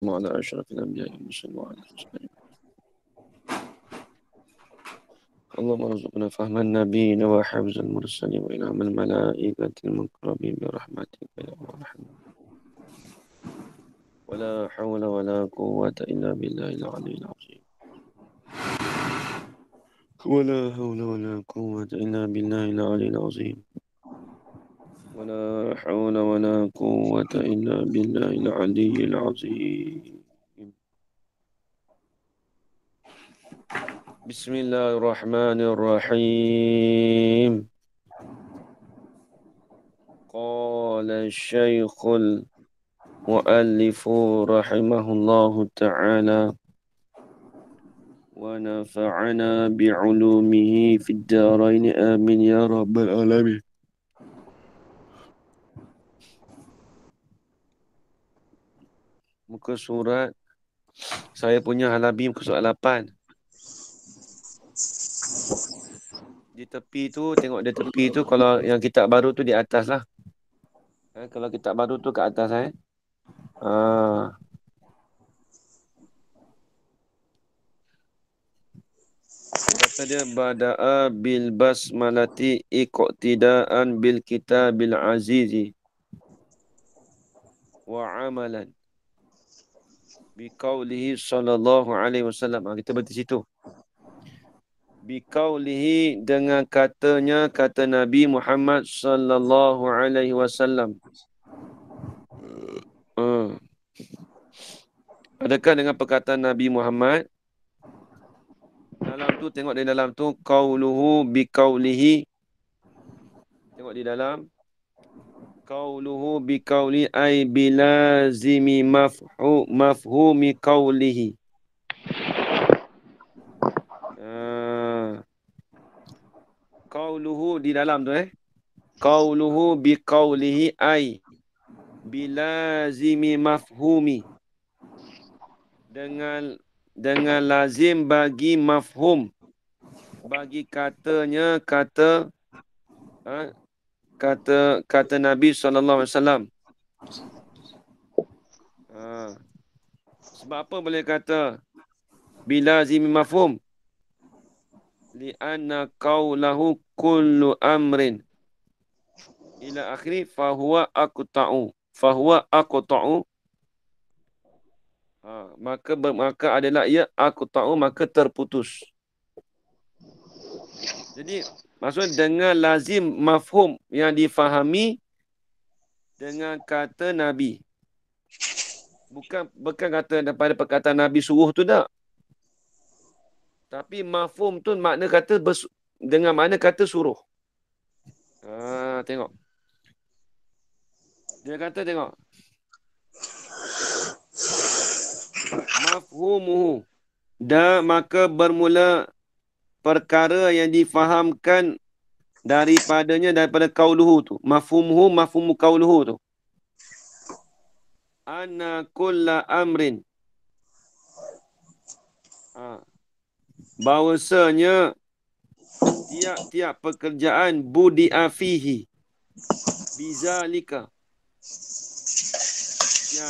وعلى أشرف الأنبياء والمرسلين وعلى آله وصحبه. اللهم ارزقنا فهم النبيين وحفظ المرسلين وإلهام الملائكة المقربين برحمتك يا أرحم. ولا حول ولا قوة إلا بالله العلي العظيم. ولا حول ولا قوة إلا بالله العلي العظيم. ولا حول ولا قوة إلا بالله العلي العظيم. بسم الله الرحمن الرحيم. قال الشيخ المؤلف رحمه الله تعالى ونفعنا بعلومه في الدارين آمين يا رب العالمين. Muka surat saya punya halabi muka surat 8. Di tepi tu, tengok di tepi tu, kalau yang kitab baru tu di atas lah. Kalau kitab baru tu ke atas Kata dia bada'a bil basmalati iqtidaan bil kitabil azizi wa amalan biqaulihi sallallahu alaihi wasallam. Kita berhenti situ. Biqaulihi dengan katanya kata Nabi Muhammad sallallahu alaihi wasallam. Adakah dengan perkataan Nabi Muhammad? Dalam tu, tengok di dalam tu, qauluhu biqaulihi. Tengok di dalam. Qauluhu biqauli ay bilazimi mafhumi qaulihi. Qauluhu di dalam tu Qauluhu biqaulihi ay bilazimi mafhumi. Dengan lazim bagi mafhum, bagi katanya kata Nabi sallallahu alaihi wasallam. Sebab apa boleh kata bilazim mafhum? Li'anna qawlahu kullu amrin ila akhiri fahuwa aqta'u. Maka adalah ia aqta'u, maka terputus. Jadi maksud dengan lazim mafhum yang difahami dengan kata Nabi. Bukan kata daripada perkataan Nabi suruh tu tak. Tapi mafhum tu makna kata dengan makna kata suruh. Tengok. Dia kata tengok. Mafhumuhu. Dan maka bermula perkara yang difahamkan daripada qauluhu tu. Mafhumu qauluhu tu. Anna kulla amrin. Bahawasanya tiap-tiap pekerjaan budi'a fihi bizalika.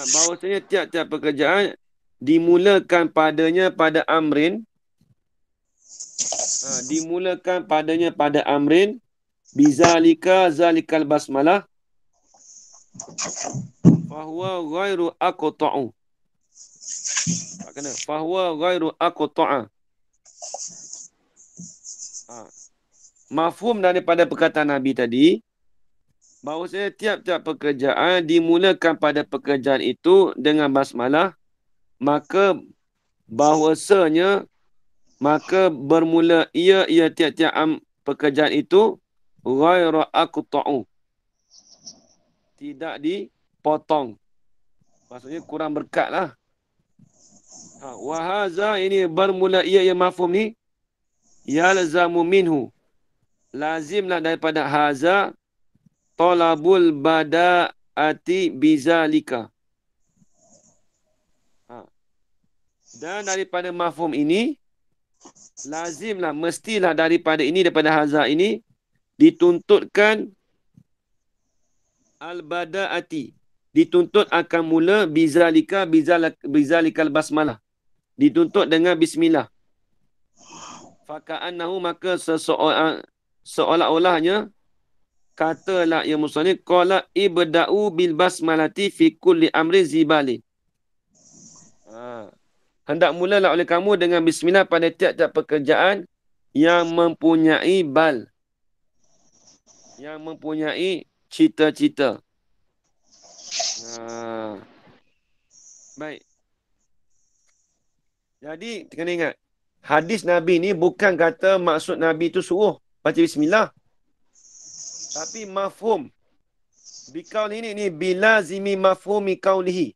Bahawasanya tiap-tiap pekerjaan dimulakan padanya pada amrin. Dimulakan padanya pada amrin bizalika zalikal basmalah fahuwa ghairu aqta'u. Fahuwa ghairu aqta'a. Mafhum daripada perkataan Nabi tadi, bahawasanya tiap-tiap pekerjaan dimulakan pada pekerjaan itu dengan basmalah, maka bermula ia tiap-tiap pekerjaan itu ghairu aqta'u. Tidak dipotong. Maksudnya kurang berkat lah. Wahaza ini bermula ia mafhum ni yalzamu minhu. Lazimlah daripada haza talabul bada'ati bizalika. Dan daripada mafhum ini lazimlah, mestilah daripada haza ini dituntutkan al-bada'ati, dituntut akan mula bizalikal basmalah. Dituntut dengan bismillah. Faka'annahu, maka seolah-olahnya katalah ya musannif qala ibda'u bil basmalati fi kulli amrin zibali. Hendak mulalah oleh kamu dengan bismillah pada tiap-tiap pekerjaan yang mempunyai bal. Yang mempunyai cita-cita. Baik. Jadi, kena ingat. Hadis Nabi ni bukan kata maksud Nabi tu suruh baca bismillah. Tapi mafhum. Bikaul ini bilazimi mafhumi kaulihi.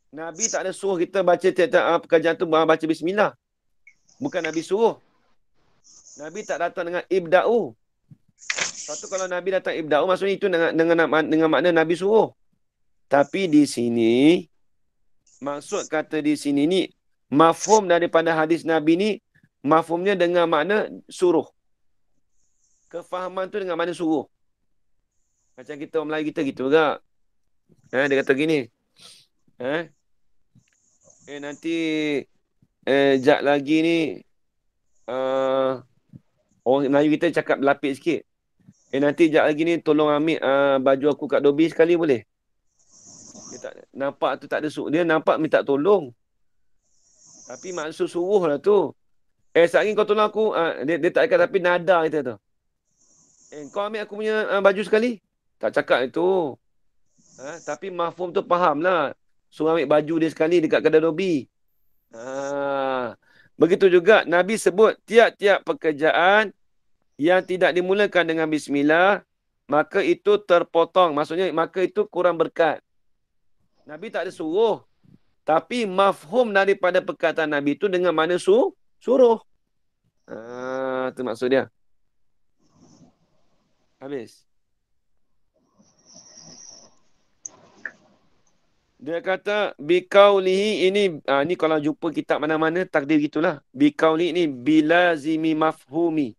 Nabi tak ada suruh kita baca tiap-tiap pekerjaan tu baca bismillah. Bukan Nabi suruh. Nabi tak datang dengan ibda'u. Satu kalau Nabi datang ibda'u, maksudnya itu dengan makna Nabi suruh. Tapi di sini, maksud kata di sini ni, mafhum daripada hadis Nabi ni, mafhumnya dengan makna suruh. Kefahaman tu dengan makna suruh. Macam kita orang Melayu kita gitu juga. Dia kata gini. Nanti jap lagi ni orang Melayu kita cakap berlapik sikit. Nanti jap lagi ni tolong ambil baju aku kat Dobi sekali boleh? Dia tak, nampak tu tak ada suruh. Dia nampak minta tolong. Tapi maksud suruh lah tu. Sekejap lagi kau tolong aku. Dia tak cakap tapi nada kita tu. Kau ambil aku punya baju sekali? Tak cakap itu. Tapi mafhum tu faham lah. Suruh ambil baju dia sekali dekat kedai Dobi. Begitu juga Nabi sebut tiap-tiap pekerjaan yang tidak dimulakan dengan bismillah, maka itu terpotong. Maksudnya, maka itu kurang berkat. Nabi tak ada suruh. Tapi mafhum daripada perkataan Nabi itu dengan mana suruh. Itu maksud dia. Habis. Dia kata, bikaulihi ini kalau jumpa kitab mana-mana, takdir gitulah. Bikaulihi ini bilazimi mafhumi.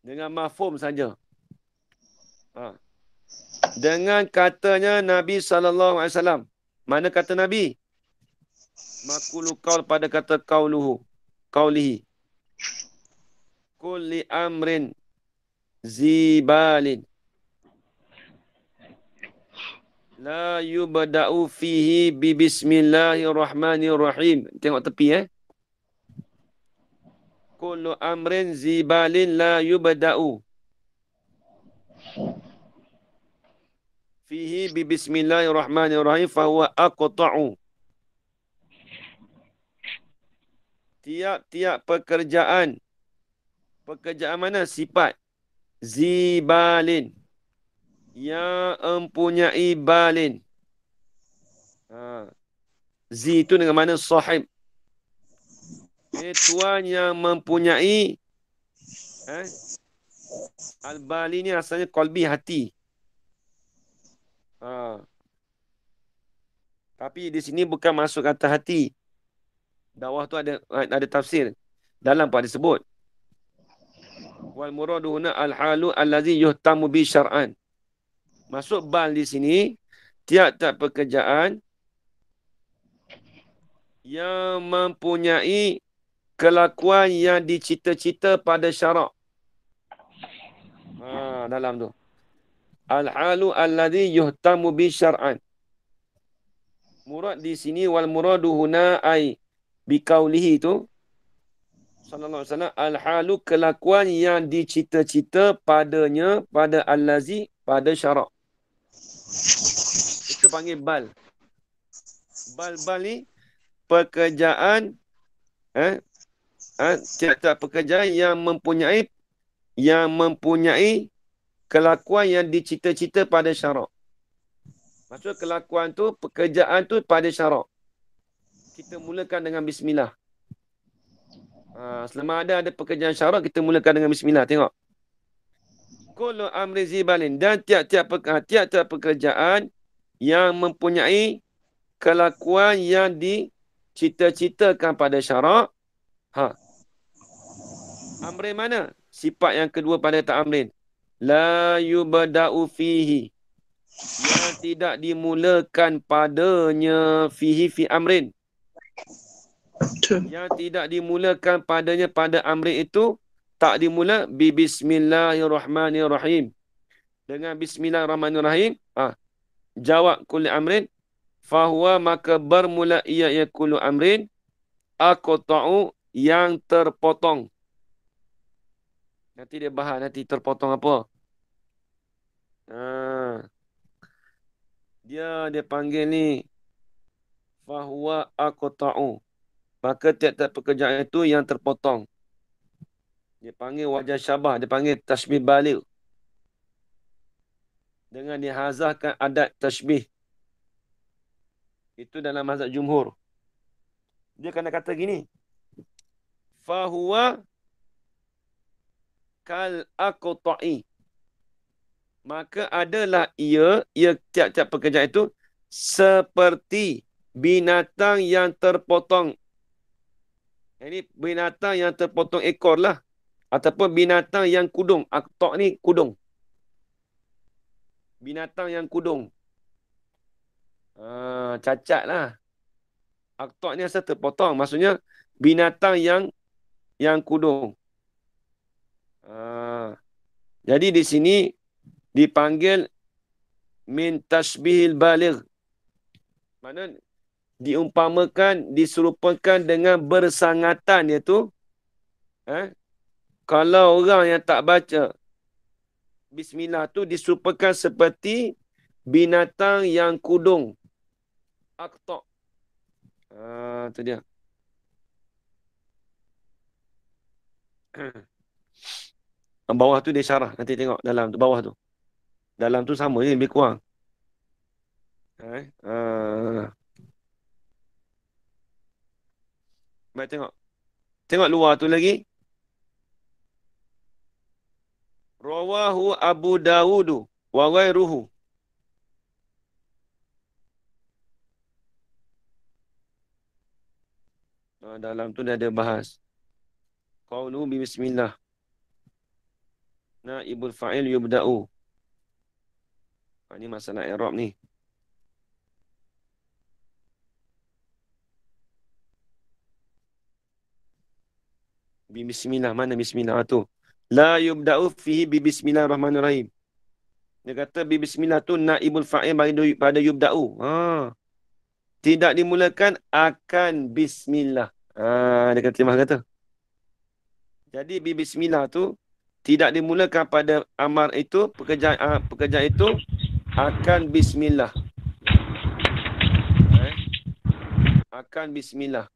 Dengan mafhum saja. Dengan katanya Nabi SAW. Mana kata Nabi? Makulu qaul pada kata qaulihi. Kulli amrin zibalin. La yubda'u fihi bi bismillahirrahmanirrahim. Tengok tepi Kullu amrin zibalin la yubda'u fihi bi bismillahirrahmanirrahim fahuwa aqta'u. Tiap-tiap pekerjaan mana? Sifat zibalin, yang mempunyai balin. Zi itu dengan mana sahib. Tuan yang mempunyai al-bali ni asalnya qalbi, hati. Tapi di sini bukan masuk kata hati. Bawah tu ada tafsir. Dalam pun ada sebut. Wal muradu huna al-halu allazi yuhtamu bi syar'an. Masuk bal di sini tiap-tiap pekerjaan yang mempunyai kelakuan yang dicita-cita pada syarak. Dalam tu. Al-halu allazi yuhtamu bi syar'an. Murad di sini wal muradu huna ai bi qaulihi tu sallallahu alaihi wasallam, al-halu kelakuan yang dicita-cita padanya, pada allazi, pada syarak. Itu panggil bal. Bal ni pekerjaan tiap-tiap pekerjaan yang mempunyai kelakuan yang dicita-cita pada syarak. Maksud kelakuan tu, pekerjaan tu pada syarak. Kita mulakan dengan bismillah. Selama ada pekerjaan syarak, kita mulakan dengan bismillah. Tengok. Kullu amri zibalin. Dan tiap-tiap pekerjaan yang mempunyai kelakuan yang dicita-citakan pada syarak. Amrin mana? Sifat yang kedua pada tak amrin. La yubda'u fihi. Yang tidak dimulakan padanya fihi fi amrin. Yang tidak dimulakan padanya pada amrin itu tak dimula bi bismillahirrahmanirrahim. Dengan bismillahirrahmanirrahim, jawab kulli amrin, fahuwa maka bermula ia kullu amrin aqta'u yang terpotong. Nanti dia bahas nanti terpotong apa. Dia panggil ni fahuwa aqta'u. Maka tiap-tiap pekerjaan itu yang terpotong. Dia panggil wajah syabah. Dia panggil tashbih baligh. Dengan dihazahkan adat tashbih. Itu dalam mazhab jumhur. Dia kena kata gini. Fahuwa kal aqta'i. Maka adalah ia tiap-tiap pekerjaan itu seperti binatang yang terpotong. Ini binatang yang terpotong ekor lah. Ataupun binatang yang kudung. Aqta' ni kudung. Binatang yang kudung. Cacat lah. Aqta' ni asal terpotong. Maksudnya binatang yang kudung. Jadi di sini dipanggil min tashbihil baligh. Mana diumpamakan, diserupakan dengan bersangatan, iaitu kalau orang yang tak baca bismillah tu diserupakan seperti binatang yang kudung. Aqta'. Tu dia. Bawah tu dia syarah. Nanti tengok dalam tu, bawah tu. Dalam tu sama je, lebih kurang. Baik, tengok. Tengok luar tu lagi. Rawahu Abu Dawudu wa ghairuhu. Dalam tu dia ada bahas. Qaulu bi bismillah. Naibul fa'il yubda'u. Ini masalah i'rab ni. Bi bismillah, mana bismillah tu? La yubda'u fihi bi bismillahirrahmanirrahim. Dia kata bi bismillah tu naibul fa'il pada yubda'u. Tidak dimulakan akan bismillah. Dia kata terima kata. Jadi bi bismillah tu tidak dimulakan pada amar itu, pekerjaan itu akan bismillah. Akan bismillah.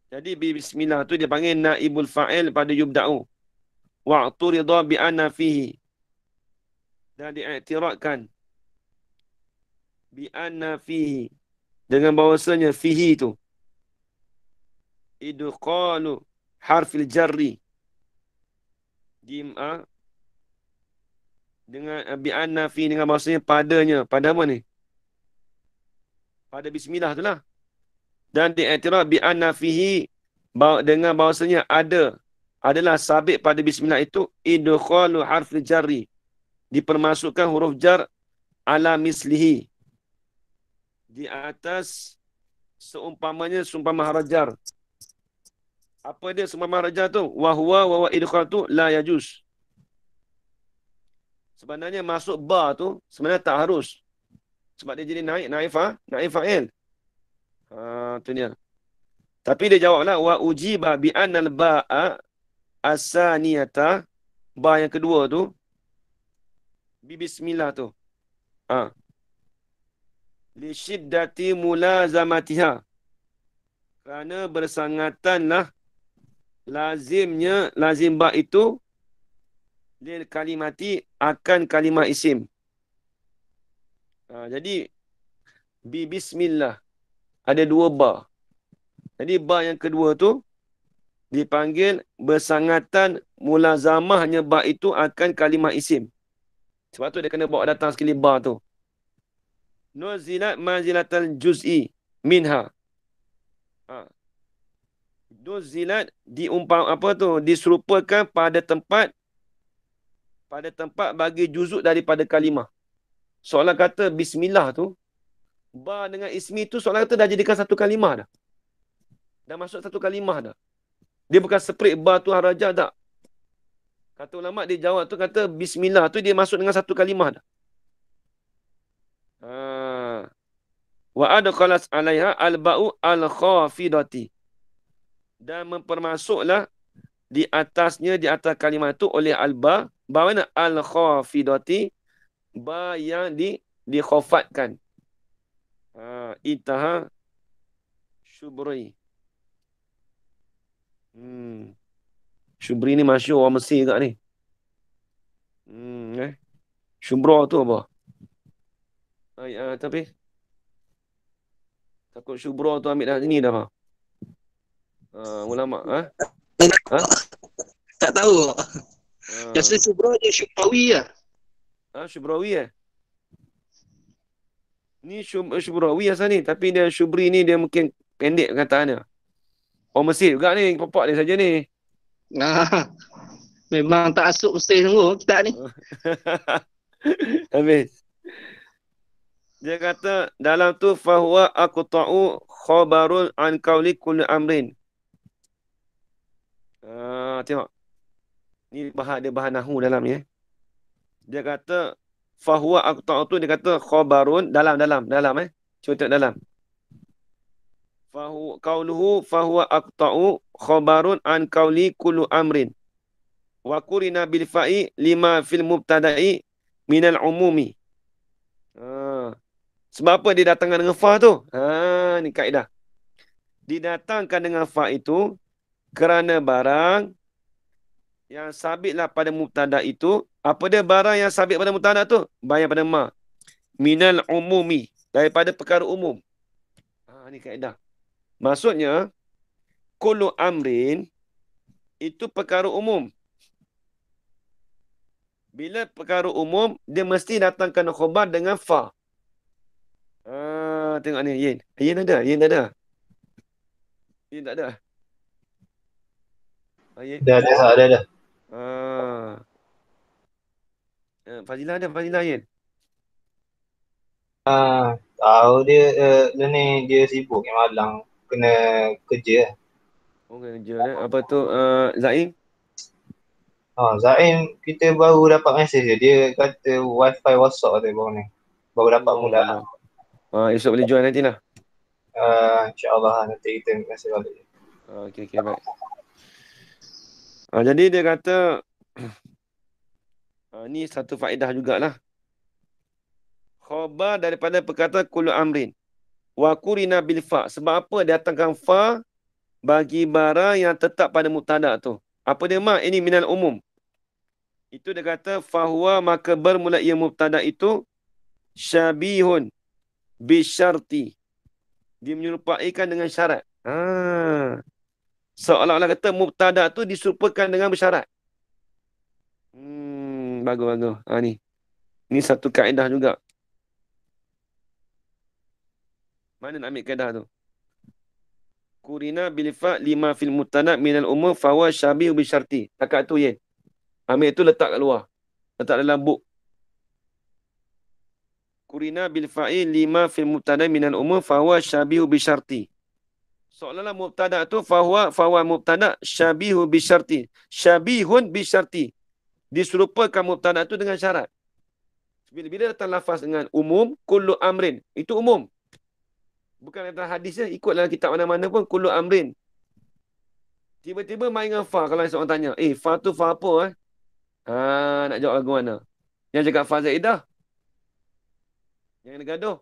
Jadi bismillah tu dia panggil naibul fa'il pada yubda'u. Wa'turida bi anna fihi. Dan diiktiradkan bi anna fihi, dengan bahawasanya fihi tu idqalu harfil jarri. Dengan bi anna fihi, dengan bahawasanya padanya. Pada apa ni? Pada bismillah tu lah. Dan diiktiraf bi anna fihi, dengan bahawasanya adalah sabit pada bismillah itu idkhalu harfil jarri, dipermasukkan huruf jar ala mislihi, di atas seumpamanya seumpama harajar. Apa dia seumpama harajar tu? Wa huwa wa idkhal tu la yajuz. Sebenarnya masuk ba tu sebenarnya tak harus. Sebab dia jadi naib fa'il. Tu dia. Tapi dia jawablah wa ujiba bi annal ba'a as-saniyata, ba yang kedua tu bi bismillah tu. Li syiddati mulazamatiha. Kerana bersangatanlah lazim ba itu lil kalimati akan kalimah isim. Jadi bi bismillah ada dua ba. Jadi ba yang kedua tu dipanggil bersangatan mulazamahnya ba itu akan kalimah isim. Sebab tu dia kena bawa datang sekali ba tu. Nuzilat manzilatal juz'i minha. Nuzilat diserupakan pada tempat pada tempat bagi juzuk daripada kalimah. Soalan kata bismillah tu, ba dengan ismi tu soalan kata dah jadikan satu kalimah dah. Dah masuk satu kalimah dah. Dia bukan separate ba tu haraja tak. Kata ulama dia jawab tu kata bismillah tu dia masuk dengan satu kalimah dah. Wa adkhalas 'alaiha al-ba'u al-khafidati. Dan mempermasuklah di atasnya, di atas kalimah itu oleh al-ba. Ba mana? Al-khafidati. Ba yang dikhafatkan. Intaha Syubri. Syubri ni masyhur orang Mesir kat ni. Syubra tu apa? Tapi takut Syubra tu ambil dah sini dah. Ulama. Tak tahu. Biasa Syubra dia Syubrawi lah. Syubrawi Ni Syubrawi asal ni. Tapi dia Syubri ni dia mungkin pendek perkataannya. Orang Mesir juga ni. Papak dia saja ni. Memang tak asuk Mesir tunggu kita ni. Habis. Dia kata dalam tu fahuwa aqta'u khabarun an qawli kulli amrin. Tengok. Ni dia bahan nahu dalam ni. Dia kata fahuwa aqta'u tu dia kata khabarun dalam. Cuba tengok dalam. Qauluhu fahuwa aqta'u khabarun an qawli kullu amrin. Wa qurina bil fa'i lima fil mubtada'i minal umumi. Sebab apa dia datangkan dengan fa tu? Ni kaedah. Didatangkan dengan fa itu kerana barang yang sabitlah pada mubtada itu. Apa dia barang yang sabit pada mubtada tu? Bayang pada ma. Minal umumi. Daripada perkara umum. Ni kaedah. Maksudnya, kullu amrin itu perkara umum. Bila perkara umum, dia mesti datangkan khabar dengan fa. Tengok ni, Yin. Yin ada? Yin tak ada? Yin tak ada? Yin? Ada. Fadilah ada? Fadilah, Yin? Tahu dia ni dia sibuk yang malang. Kena kerja. Kena kerja dah. Apa tu? Zaim? Zaim, kita baru dapat mesej dia kata wifi WhatsApp dia baru ni. Baru dapat mula. Esok boleh join nanti lah. InsyaAllah nanti kita mesej balik. Okey, baik. Jadi dia kata ni satu faedah jugalah. Khabar daripada perkataan kullu amrin. Wa qurina bil fa. Sebab apa dia datangkan fa bagi barang yang tetap pada mubtada tu. Apa dia mak? Ini minal umum. Itu dia kata fahuwa maka bermula ia mubtada itu syabihun bisyarti. Dia menyerupaikan dengan syarat. Seolah-olah kata mubtada tu diserupakan dengan bersyarat. Bagus. Ni satu kaedah juga. Mana nak ambil kaedah tu? Kurina bilifa lima fil mubtada minal umum fahuwa syabihu bisyarti. Takat tu Yen. Ambil tu letak kat luar. Letak dalam buk. Kurina bil fa'il lima fil mubtada minal umum fahuwa syabihu bisyarti. Seolah-olah mubtada tu fahuwa mubtada syabihu bisyarti. Syabihun bisyarti. Diserupakan mubtada tu dengan syarat. Bila datang lafaz dengan umum, kullu amrin. Itu umum. Bukan dalam hadisnya, ikut dalam kitab mana-mana pun kullu amrin. Tiba-tiba main dengan fa kalau seorang tanya. Fa tu fa apa? Nak jawab lagu mana? Yang cakap fa zaidah. Yang ada gaduh.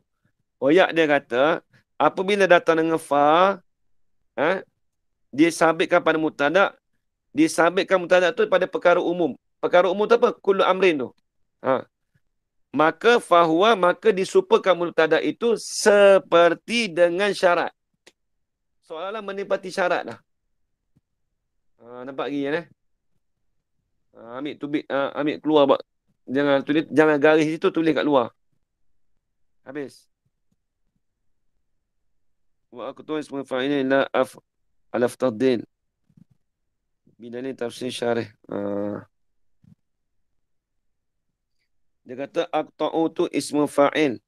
Oyak dia kata, apabila datang dengan fa, disabitkan pada mubtada, disabitkan mubtada tu pada perkara umum. Perkara umum tu apa? Kullu amrin tu. Maka fahuwa, maka disupakan mubtada itu seperti dengan syarat. Seolah-olah menepati syarat dah. Nampak lagi kan? Ambil keluar. Jangan garis situ, tulis kat luar. Habis. Wa aku tulis mufa'ilin la al-aftadil. Bidalil tafsir syarih. Dia kata aqta'u tu ismu fa'il.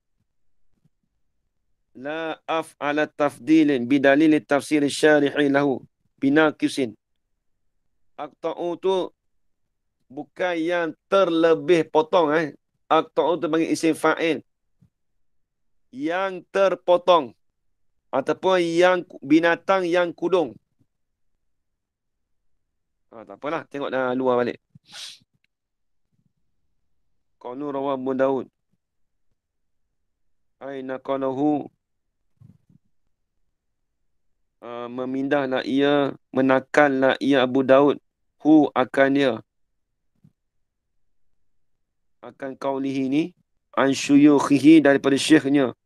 La af'ala tafdilin bidalil tafsir syarihi lahu binaqisin. Aqta'u tu bukan yang terlebih potong. Aqta'u tu bagi isim fa'il. Yang terpotong. Ataupun yang binatang yang kudung. Tak apalah. Tengok dah luar balik. Qanu rawa Abu Daud. Aina qalahu. Memindahlah ia. Menakallah ia Abu Daud. Hu akan dia. Akan qawlihi ni. An syuyukhihi daripada syekhnya.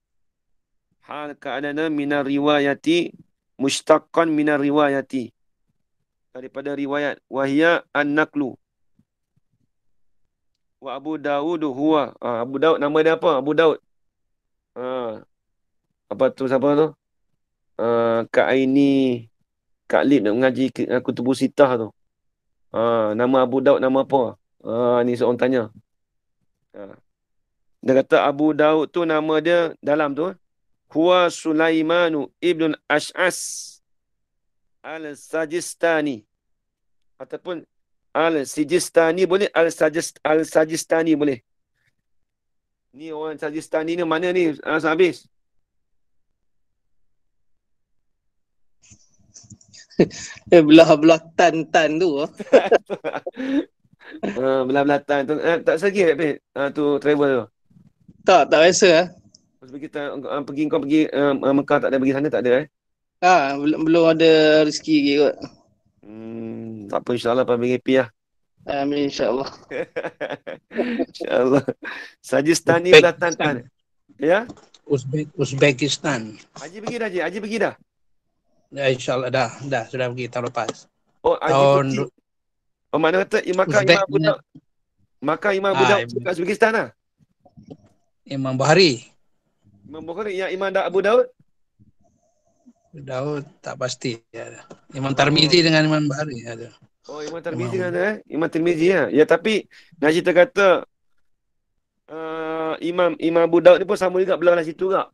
Hal keadaan minar riwayati. Mustaqqan minar riwayati. Daripada riwayat. Wahia an-naklu. Wa Abu Daud huwa. Abu Daud nama dia apa? Abu Daud. Apa tu siapa tu? Kak Aini. Kak Lip nak mengaji Kutubus Sittah tu. Nama Abu Daud nama apa? Ni seorang tanya. Dia kata Abu Daud tu nama dia dalam tu. Huwa Sulaimanu ibn Ash'as al-Sajistani. Ataupun al-Sijistani boleh. Al-Sajistani boleh. Ni orang Sajistani ni mana ni? Habis. Belah-belah tan tu. Belah-belah tan tu. Tak segi habis. Tu travel tu. Tak biasa. Pergi kau pergi Mekah tak ada pergi sana tak ada Belum ada rezeki lagi kot. Tak apa insyaAllah pergi PAP lah. Amin insyaAllah. InsyaAllah. Sajistani belah tan. Ya? Uzbekistan. Haji pergi dah, Haji? Haji pergi dah? Ya, InsyaAllah dah sudah pergi tahun lepas. Oh, Haji pergi. Oh, mana kata Makkah Imam Abu Daud dekat Uzbekistan lah? Imam Bukhari. Imam Bukhari yang Imam Abu Daud? Daud tak pasti. Ya. Imam Tirmizi dengan Imam Bukhari ada. Oh, Imam Tirmizi kan ada Imam Tirmizi ya. Ya, tapi nak cerita kata Imam Abu Daud ni pun sama juga belah situ juga.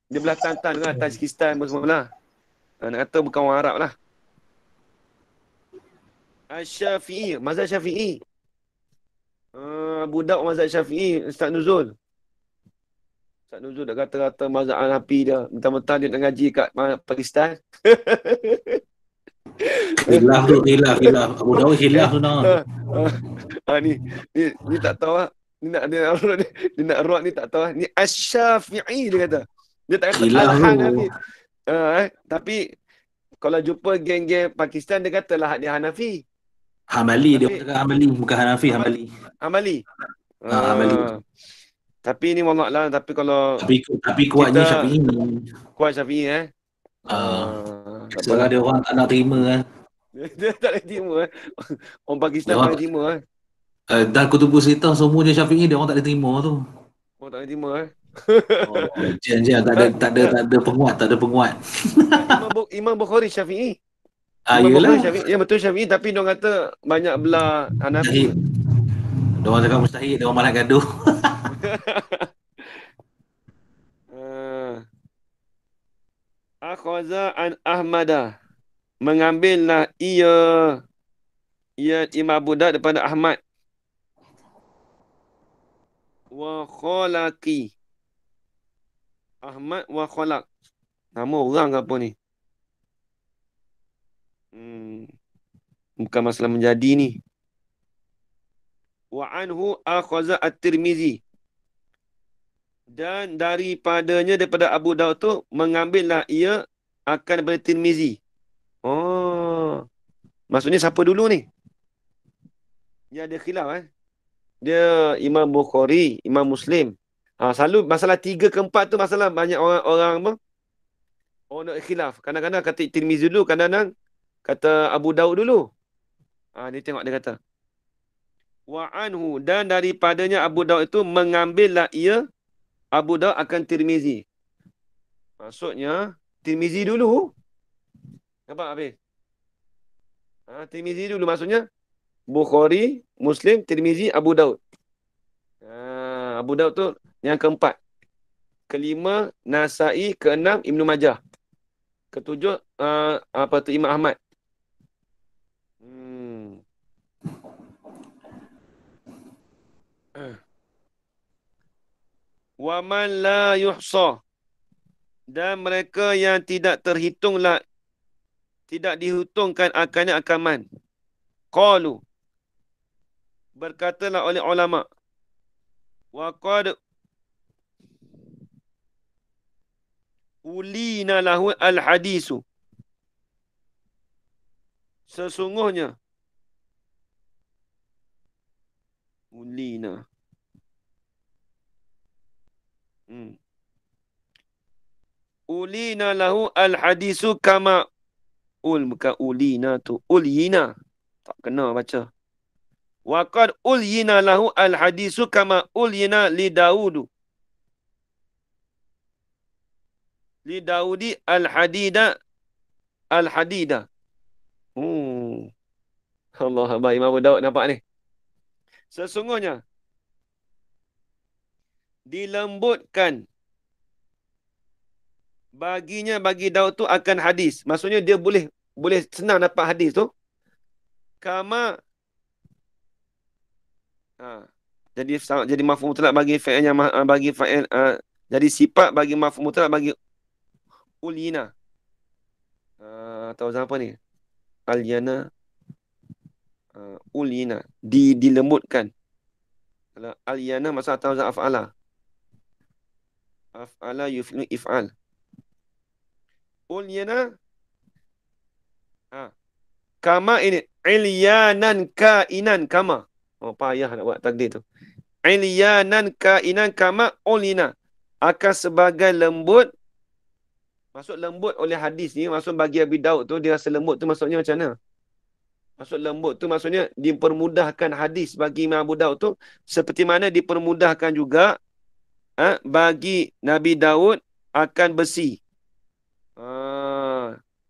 Dia belah Tantan kan, Tajikistan pun semua belah. Nak kata bukan orang Arab lah. Syafi'i, mazhab Syafi'i. Abu Daud mazhab Syafi'i, Ustaz Nuzul. Ustaz Nuzul dah kata-kata mazhab Hanafi dia. Mentang-mentang dia nak ngaji kat Pakistan. Khilaf. Abu Daud khilaf tu nak. Ni tak tahu lah. Dia nak rock ni tak tahu lah. Ni Asy-Syafi'i dia kata. Dia tak kata Al-Hanafi. Tapi kalau jumpa geng-geng Pakistan dia kata lah dia Hanafi. Hamali dia kata Hamali bukan Hanafi, Hamali. Hamali. Tapi ni wallah tapi kalau tapi kuatnya Syafi'i. Kuat Syafi'i Sebab dia orang tak nak terima Dia tak nak terima Orang Pakistan tak nak terima dan Kutubus Sittah semua je Syafi'i dia orang tak boleh terima tu. Oh tak boleh terima Jangan tak ada penguat. Imam Bukhari Syafi'i. Yalah. Ya betul Syafi'i tapi dia kata banyak belah Hanafi. Dia orang cakap mustahil, dia orang malah gaduh. Akhadha an Ahmada. Mengambillah ia Imam Abu Daud daripada Ahmad. Wa khalaqi. Ahmad wa khalaq. Nama orang ke apa ni? Bukan masalah menjadi ni. Wa anhu akhadha at-Tirmizi. Dan daripadanya daripada Abu Daud tu mengambillah ia akan daripada Tirmizi. Oh. Maksudnya siapa dulu ni? Dia ada khilaf Dia Imam Bukhari, Imam Muslim. Selalu masalah 3 ke 4 tu masalah banyak orang apa? Orang nak khilaf. Kadang-kadang kata Tirmizi dulu, kadang-kadang kata Abu Daud dulu. Dia tengok dia kata. Wa anhu dan daripadanya Abu Daud itu mengambillah ia Abu Daud akan Tirmizi. Maksudnya Tirmizi dulu. Nampak habis? Tirmizi dulu maksudnya Bukhari, Muslim, Tirmizi, Abu Daud. Abu Daud tu yang keempat. Kelima, Nasai. Keenam, Ibnu Majah. Ketujuh, Imam Ahmad. Wa man la yuhsa. Dan mereka yang tidak terhitunglah, tidak dihitungkan akannya akaman. Qalu. Berkatalah oleh ulama. Wa qad ulina lahu al-hadisu. Sesungguhnya. Ulina. Ulina lahu al-hadisu kama bukan ulina tu. Ulyina. Tak kena baca. Wa qad ulyina lahu al-hadisu kama ulyina li Daudu. Li Daudi al-hadida. Al-hadida. Allah Akbar. Imam Abu Daud nampak ni. Sesungguhnya. Dilembutkan. Bagi Daud tu akan hadis. Maksudnya dia boleh senang dapat hadis tu. Kama. Jadi mafhum mutlak bagi fa'il yang bagi fa'il. Jadi sifat bagi mafhum mutlak bagi ulyina. Tahu apa ni? Alyana. Ulyina. Dilembutkan. Kalau alyana maksud tahu af'ala. Af'ala yuf'il if'al. Ulyana. Kama ini. Ilyanan kainan kama. Payah nak buat takdir tu. Ilyanan kainan kama ulyina. Akan sebagai lembut. Maksud lembut oleh hadis ni. Maksud bagi Abi Daud tu. Dia rasa lembut tu maksudnya macam mana? Maksud lembut tu maksudnya. Dipermudahkan hadis bagi Imam Abu Daud tu. Seperti mana dipermudahkan juga. Bagi Nabi Daud. Akan besi.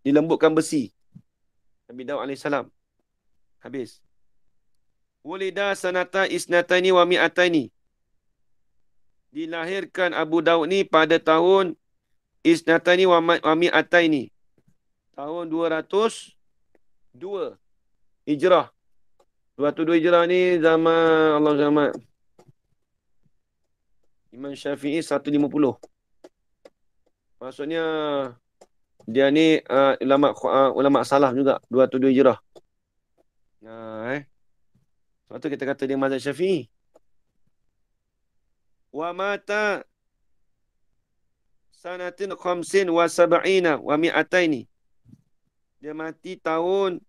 Dilembutkan besi. Nabi Daud AS. Habis. Wulida sanata isnataini wa mi'ataini. Dilahirkan Abu Daud ni pada tahun isnataini wa mi'ataini. Tahun 202 Hijrah. 202 Hijrah ni zaman Allah zaman Imam Syafi'i 150. Maksudnya dia ni ulama salaf juga 202 Hijrah. Sebab tu kita kata dia mazhab Syafi'i. Wa mata sanatin khamsin wa sab'ina wa mi'ataini. Dia mati tahun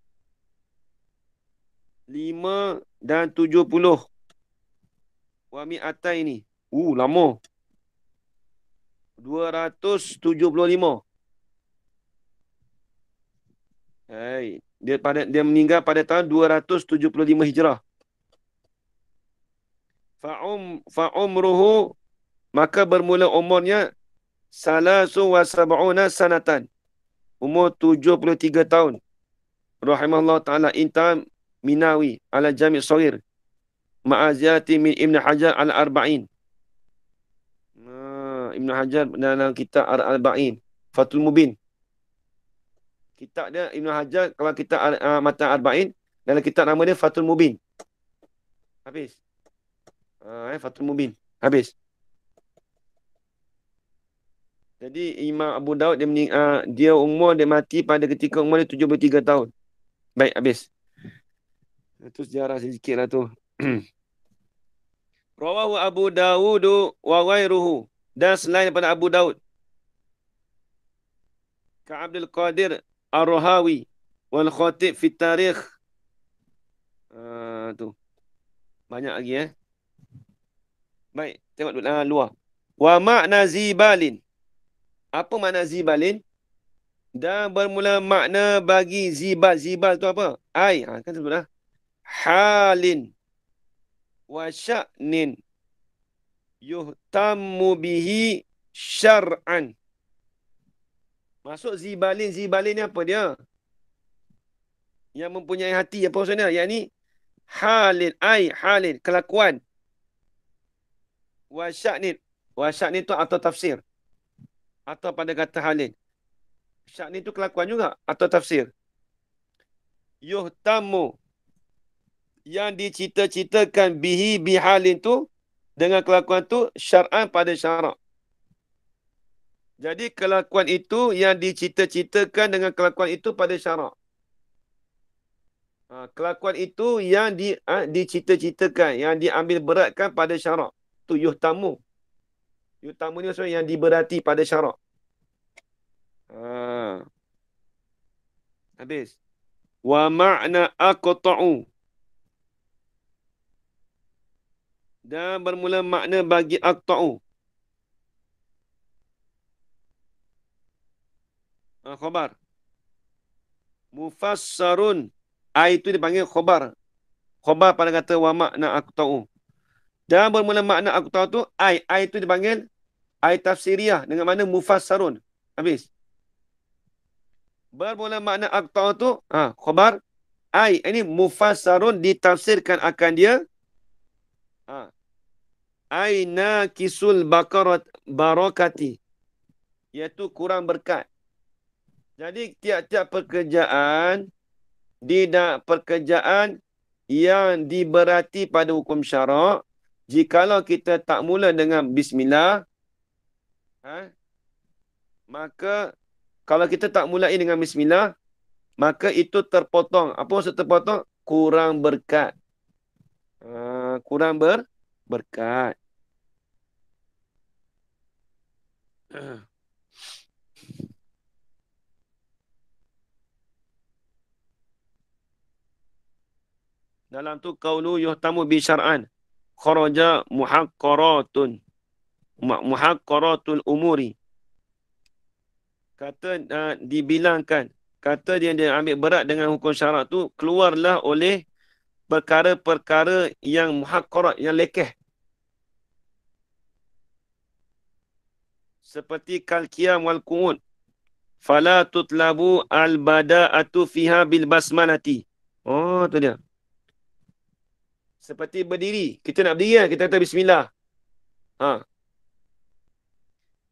5 dan 70. Wa mi'ataini. Lama. 275. Dia meninggal pada tahun 275 Hijrah. Fa'umruhu, maka bermula umurnya salasu wa sab'una sanatan. Umur 73 tahun. Rahimahullah ta'ala intam Minawi ala Jami' Shaghir. Ma'aziyati min Ibn Hajar al-Arba'in. Ibn Hajar dalam kitab al-Arba'in. Fathul Mubin. Kitab dia Ibn Hajar, kalau kitab Matan Arba'in, dalam kitab nama dia Fathul Mubin. Habis. Fathul Mubin. Habis. Jadi Imam Abu Daud dia mati pada ketika umur dia 73 tahun. Baik, habis. Itu sejarah sedikit lah tu. Rawahu Abu Dawud wa ghairuhu. Dan selain daripada Abu Daud. Ka Abdul Qadir Ar-Rahawi wal Khatib fi Tarikh. Tu. Banyak lagi Baik, tengok luar. Wa makna zibalin. Apa makna zibalin? Dan bermula makna bagi zibal. Zibal tu apa? Kan sebutlah. Halin. Wa sya'nin. Yuhtammu bihi syar'an. Maksud zibalin. Zibalin ni apa dia? Yang mempunyai hati. Apa maksudnya? Yang ni halin. Halin. Kelakuan. Wasya'ni tu atau tafsir. Atau pada kata halin. Sya'ni tu kelakuan juga atau tafsir. Yuhtamu. Yang dicita-citakan bihi bihalin tu dengan kelakuan tu syar'an pada syarak. Jadi kelakuan itu yang dicita-citakan dengan kelakuan itu pada syarak. Kelakuan itu yang dicita-citakan, yang diambil beratkan pada syarak. Tu yuhtamu. Yuhtamu ni maksudnya yang diberati pada syarak. Habis. Wa ma'na aqta'u. Dan bermula makna bagi aqta'u. Khabar. Mufassarun. Ai itu dipanggil khabar. Khabar pada kata wa makna aqta'u. Dan bermula makna aqta'u tu ai itu dipanggil ai tafsiriyah dengan makna mufassarun. Habis. Bermula makna aqta'u tu khabar ai ini mufassarun ditafsirkan akan dia aina kisul barakati, iaitu kurang berkat. Jadi tiap-tiap pekerjaan yang diberati pada hukum syarak, jikalau kita tak mula dengan bismillah, maka kalau kita tak mulai dengan bismillah, maka itu terpotong. Apa maksud terpotong? Kurang berkat. Kurang berkat. Dalam tu qaulu yuhtamu bi syar'an kharaja muhaqqaratul umuri. Kata dibilangkan, kata dia ambil berat dengan hukum syarak tu keluarlah oleh perkara-perkara yang muhaqqarat, yang lekeh. Seperti kal qiyam wal qu'ud. Fala tutlabu al bada'atu fiha bil basmalati. Oh, tu dia. Seperti berdiri. Kita nak berdiri kan? Kita kata bismillah.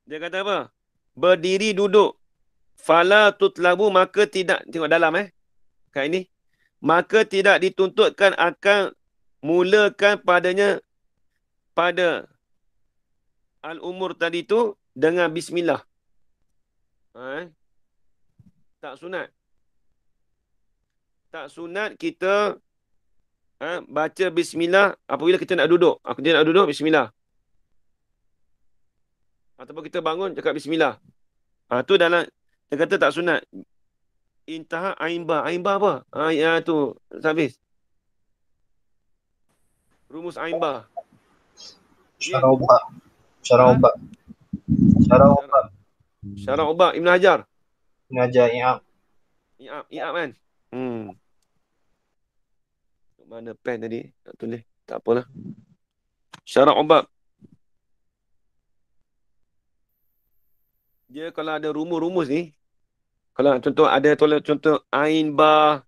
Dia kata apa? Berdiri duduk. Fala tutlabu, maka tidak. Tengok dalam kat ini. Maka tidak dituntutkan akan mulakan padanya pada al-umur tadi tu dengan bismillah. Tak sunat. Tak sunat kita baca bismillah apabila kita nak duduk. Kita nak duduk, bismillah. Ataupun kita bangun, cakap bismillah. Tu dalam, dia kata tak sunat. Intaha aimba. Aimba apa? Ya tu, habis. Rumus aimba. Syarah ubat. Syarah ubat. Ibn Hajar. I'ab kan? Mana pen tadi? Nak tulis. Tak apalah. Syarah ubat. Dia kalau ada rumus-rumus ni, kalau contoh ada contoh ain ba,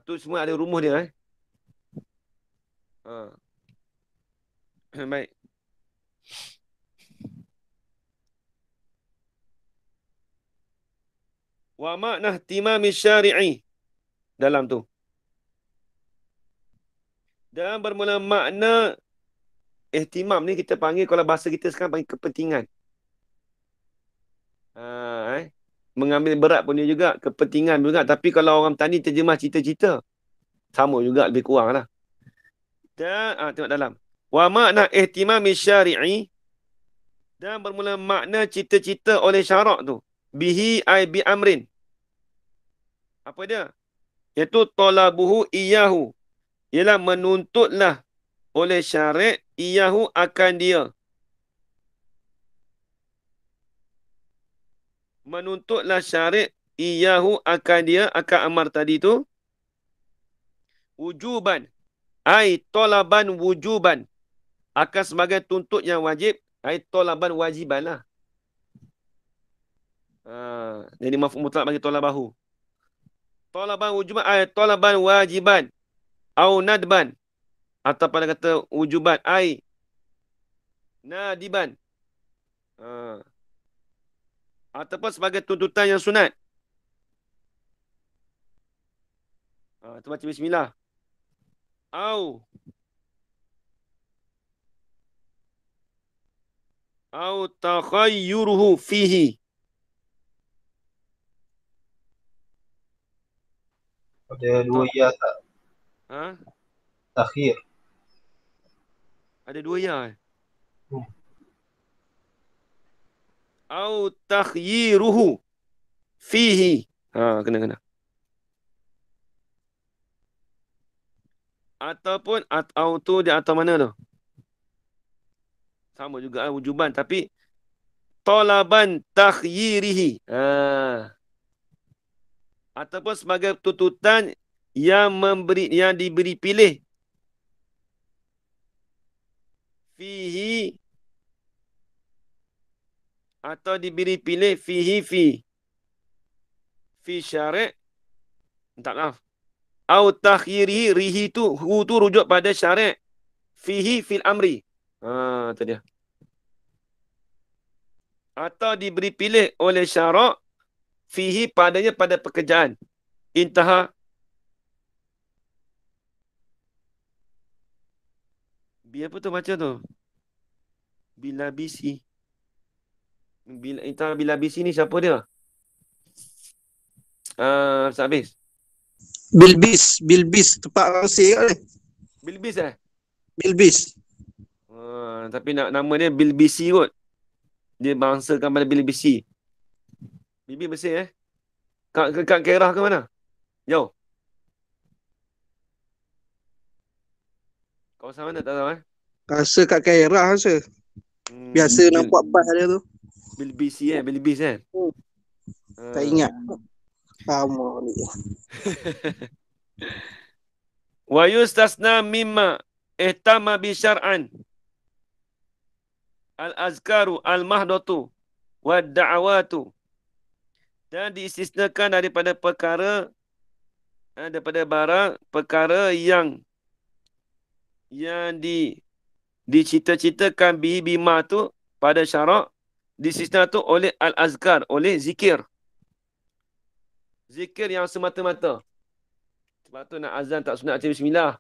tu semua ada rumus dia. Baik. Wa makna ihtimami syari'i dalam tu. Dan bermula makna ihtimam ni kita panggil, kalau bahasa kita sekarang panggil kepentingan. Mengambil berat pun dia juga, kepentingan juga. Tapi kalau orang tani terjemah cita-cita, sama juga, lebih kurang lah. Dan tengok dalam. Wa makna ihtimami syari'i, dan bermula makna cita-cita oleh syarak tu. Bihi ay bi amrin. Apa dia? Iaitu talabuhu iyahu. Ialah menuntutlah oleh syarik iyahu akan dia. Menuntutlah syarik iyahu akan dia, akan amar tadi tu. Wujuban. Ay talaban wujuban. Akan sebagai tuntut yang wajib. Ay talaban wajiban lah. Jadi maf'ul mutlak bagi talabahu. Talaban wujuban ay talaban wajiban. Au nadban. Atau pada kata wujuban ay nadiban. Ataupun sebagai tuntutan yang sunat. Tu baca bismillah. Au takhayyuruhu fihi. Ada dua ya tak? Takhir. Ada dua ya. Hmm. Au takhyiruhu fihi. Kena. Ataupun atau tu dia atau mana tu? Sama juga wujuban tapi talaban takhyirihi. Ataupun sebagai tuntutan yang diberi pilih. Fihi atau diberi pilih fihi fi syari'. Minta maaf. Au takhyirihi, rihi tu rujuk pada syari'. Fihi fil amri. Tu dia. Atau diberi pilih oleh syarak fihi padanya pada pekerjaan. Intaha. Biar apa tu baca tu? Bila bisi. Bila bisi ni siapa dia? Habis. Bilbis tempat Mesir kat ni. Bilbis Bilbis. Tapi nama dia Bilbisi kot. Dia bangsakan pada Bilbisi. Bibi Mesir kat Kairah ke mana? Jauh. Kawasan mana tak tahu Rasa kat Kairah rasa. Biasa nampak bas dia tu. Bilbisi Bilbis Tak ingat. Lama ni. Wa yustasna mimma ihtama bi syar'an al-azkaru al-mahdatu wa da'awatu. Dan diistisnakan daripada perkara yang dicita-citakan bima tu pada syarak, disisna tu oleh al-azkar, oleh zikir. Zikir yang semata-mata. Sebab tu nak azan tak sunat baca bismillah.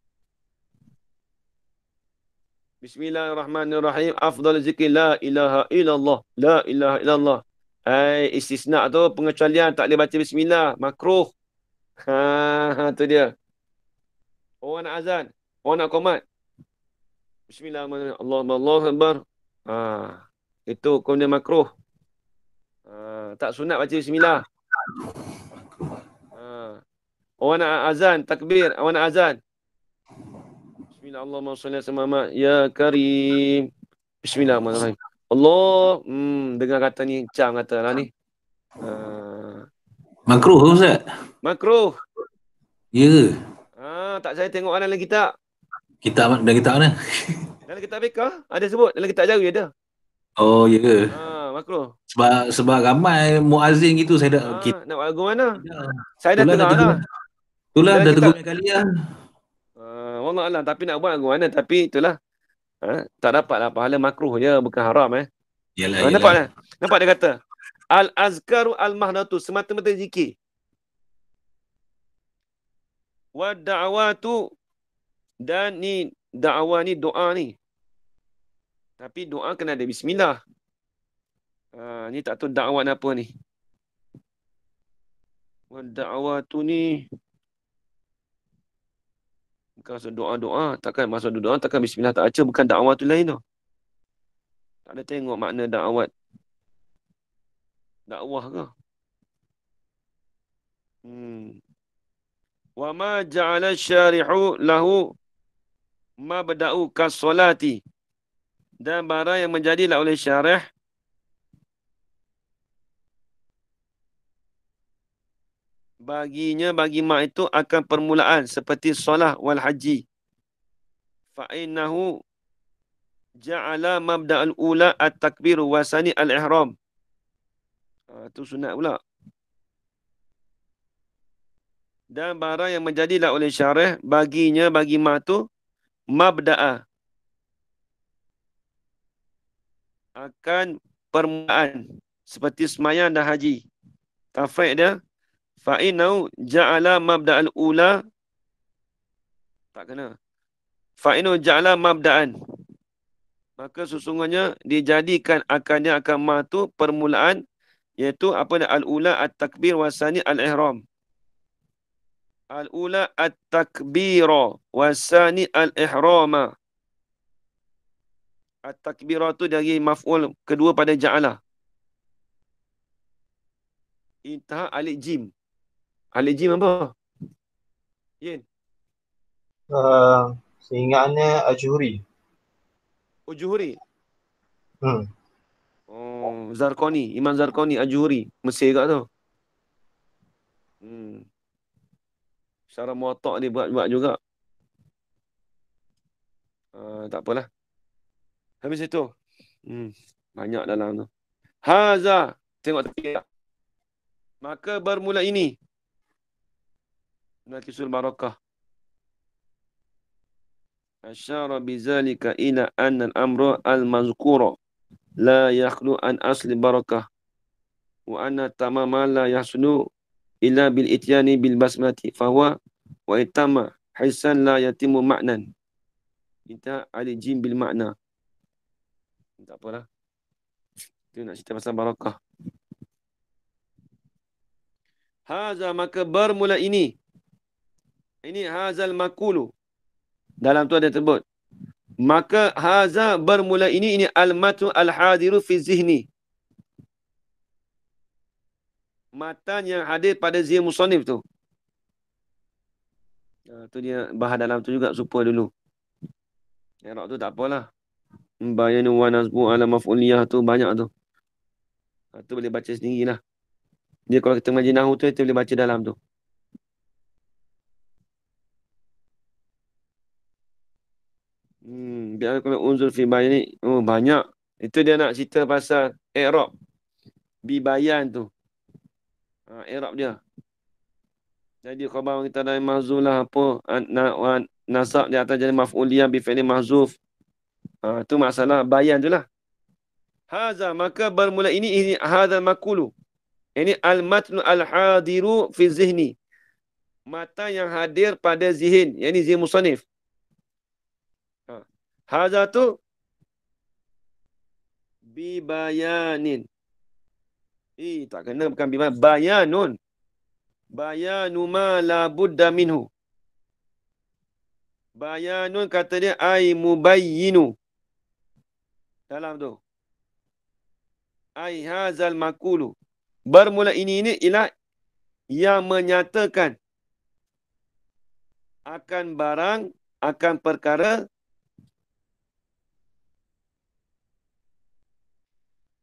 Bismillahirrahmanirrahim. Afdal zikir la ilaha illallah. La ilaha illallah. Istisna tu pengecualian tak boleh baca bismillah. Makruh. Tu dia. Orang nak azan. Orang nak qomat. Bismillahirrahmanirrahim. Allahu Akbar. Itu hukum dia makruh. Tak sunat baca bismillah. Orang nak azan, takbir. Orang nak azan. Bismillahirrahmanirrahim. Ya Karim. Bismillahirrahmanirrahim. Allah. Dengar kata ni. Cam kata lah ni. Makruh ke Ustaz? Makruh. Ya ke? Tak saya tengok dalam kitab. Kitab mana? Dalam kitab fiqh ada sebut. Dalam kitab Jawi ada. Oh, ya ke? Makruh. Sebab ramai muazzin gitu saya dah nak lagu mana? Saya dah dengar lah. Itulah dah tegur kali lah. Wallah alam, tapi nak buat lagu mana? Tapi itulah. Tak dapatlah pahala makruh je, bukan haram Yalah. Nampak dia kata al-azkaru al-mahdatu, semata-mata zikir. Wa da'watu, dan ni da'wah ni doa ni. Tapi doa kena ada bismillah. Ni tak tahu dakwah apa ni. Wa da'watu ni bukan maksud doa-doa. Takkan maksud doa, takkan bismillah tak baca. Bukan dakwah tu lain tu. Tak ada tengok makna dakwah. Dakwah ke? Wa ma ja'ala syari'u lahu mabda'u kas-salati. Dan barang yang menjadilah oleh syarih baginya, bagi mak itu akan permulaan seperti solah wal haji. Fa'innahu ja'ala mabda'al ula at-takbiru wasani al-ihram. Itu sunat pula. Dan barang yang menjadilah oleh syarih baginya, bagi mak itu mabda'a. akan permulaan seperti semayang dan haji. Tafriq dia fa'inau ja'ala mabda'al ula tak kena. Fa'inau ja'ala mabda'an. Maka sesungguhnya dijadikan akannya akan ma tu permulaan iaitu apa dia al-ula at-takbir wasani al-ihram. Al-ula at-takbira wasani al-ihrama. At-takbira tu dari maf'ul kedua pada ja'ala. Intaha alif jim. Alif jim apa? Yin. Seingatnya Ajuri. Ujuhuri. Hmm. Oh, Zarqani. Imam Zarqani Ajuhuri. Mesir kat tu. Syarah Muwatta' dia buat juga. Tak apalah. Habis itu. Banyak dalam tu. Haza. Tengok tepi tak? Maka bermula ini. Nakisul barakah. Asyara bizalika ila anna al-amra al-mazkura la yakhlu an asli barakah. Wa anna tamama la yahsulu illa bil ityani bil basmati. Fahuwa wa itama hisan la yatimu ma'nan. Kita alif jim bil makna. Tak apalah. Itu nak cerita pasal barakah. Haza maka bermula ini. Ini hazal makulu. Dalam tu ada tersebut. Maka haza bermula ini al-matu al-hadiru fi zihni. Matan yang hadir pada zihn musannif tu. Tu dia bahas dalam tu juga supaya dulu. Iraq tu tak apalah. Bayanu wa nasbu ala maf'uliyah tu banyak tu. Tu boleh baca sendirilah. Dia kalau kita mengaji nahu tu, kita boleh baca dalam tu. Biar kalau unzur fi bayani. Oh, banyak. Itu dia nak cerita pasal i'rab. Bibayan tu. I'rab dia. Jadi khabar kita dari mahzuf lah apa. Nasab di atas jadi maf'uliyah bi fi'li mahzuf. Tu masalah bayan tu lah. Haza maka bermula ini hadzal makulu. Ini al-matnu al-hadiru fi zihni. Mata yang hadir pada zihin. Yang ini zihin musannif. Haza tu bibayanin. Tak kena bukan bibayan. Bayanun. Bayanu ma la budda minhu. Bayanun kata dia ay mubayyinu. Dalam tu. Ay hazal makulu. Bermula ini ialah yang menyatakan akan barang, akan perkara.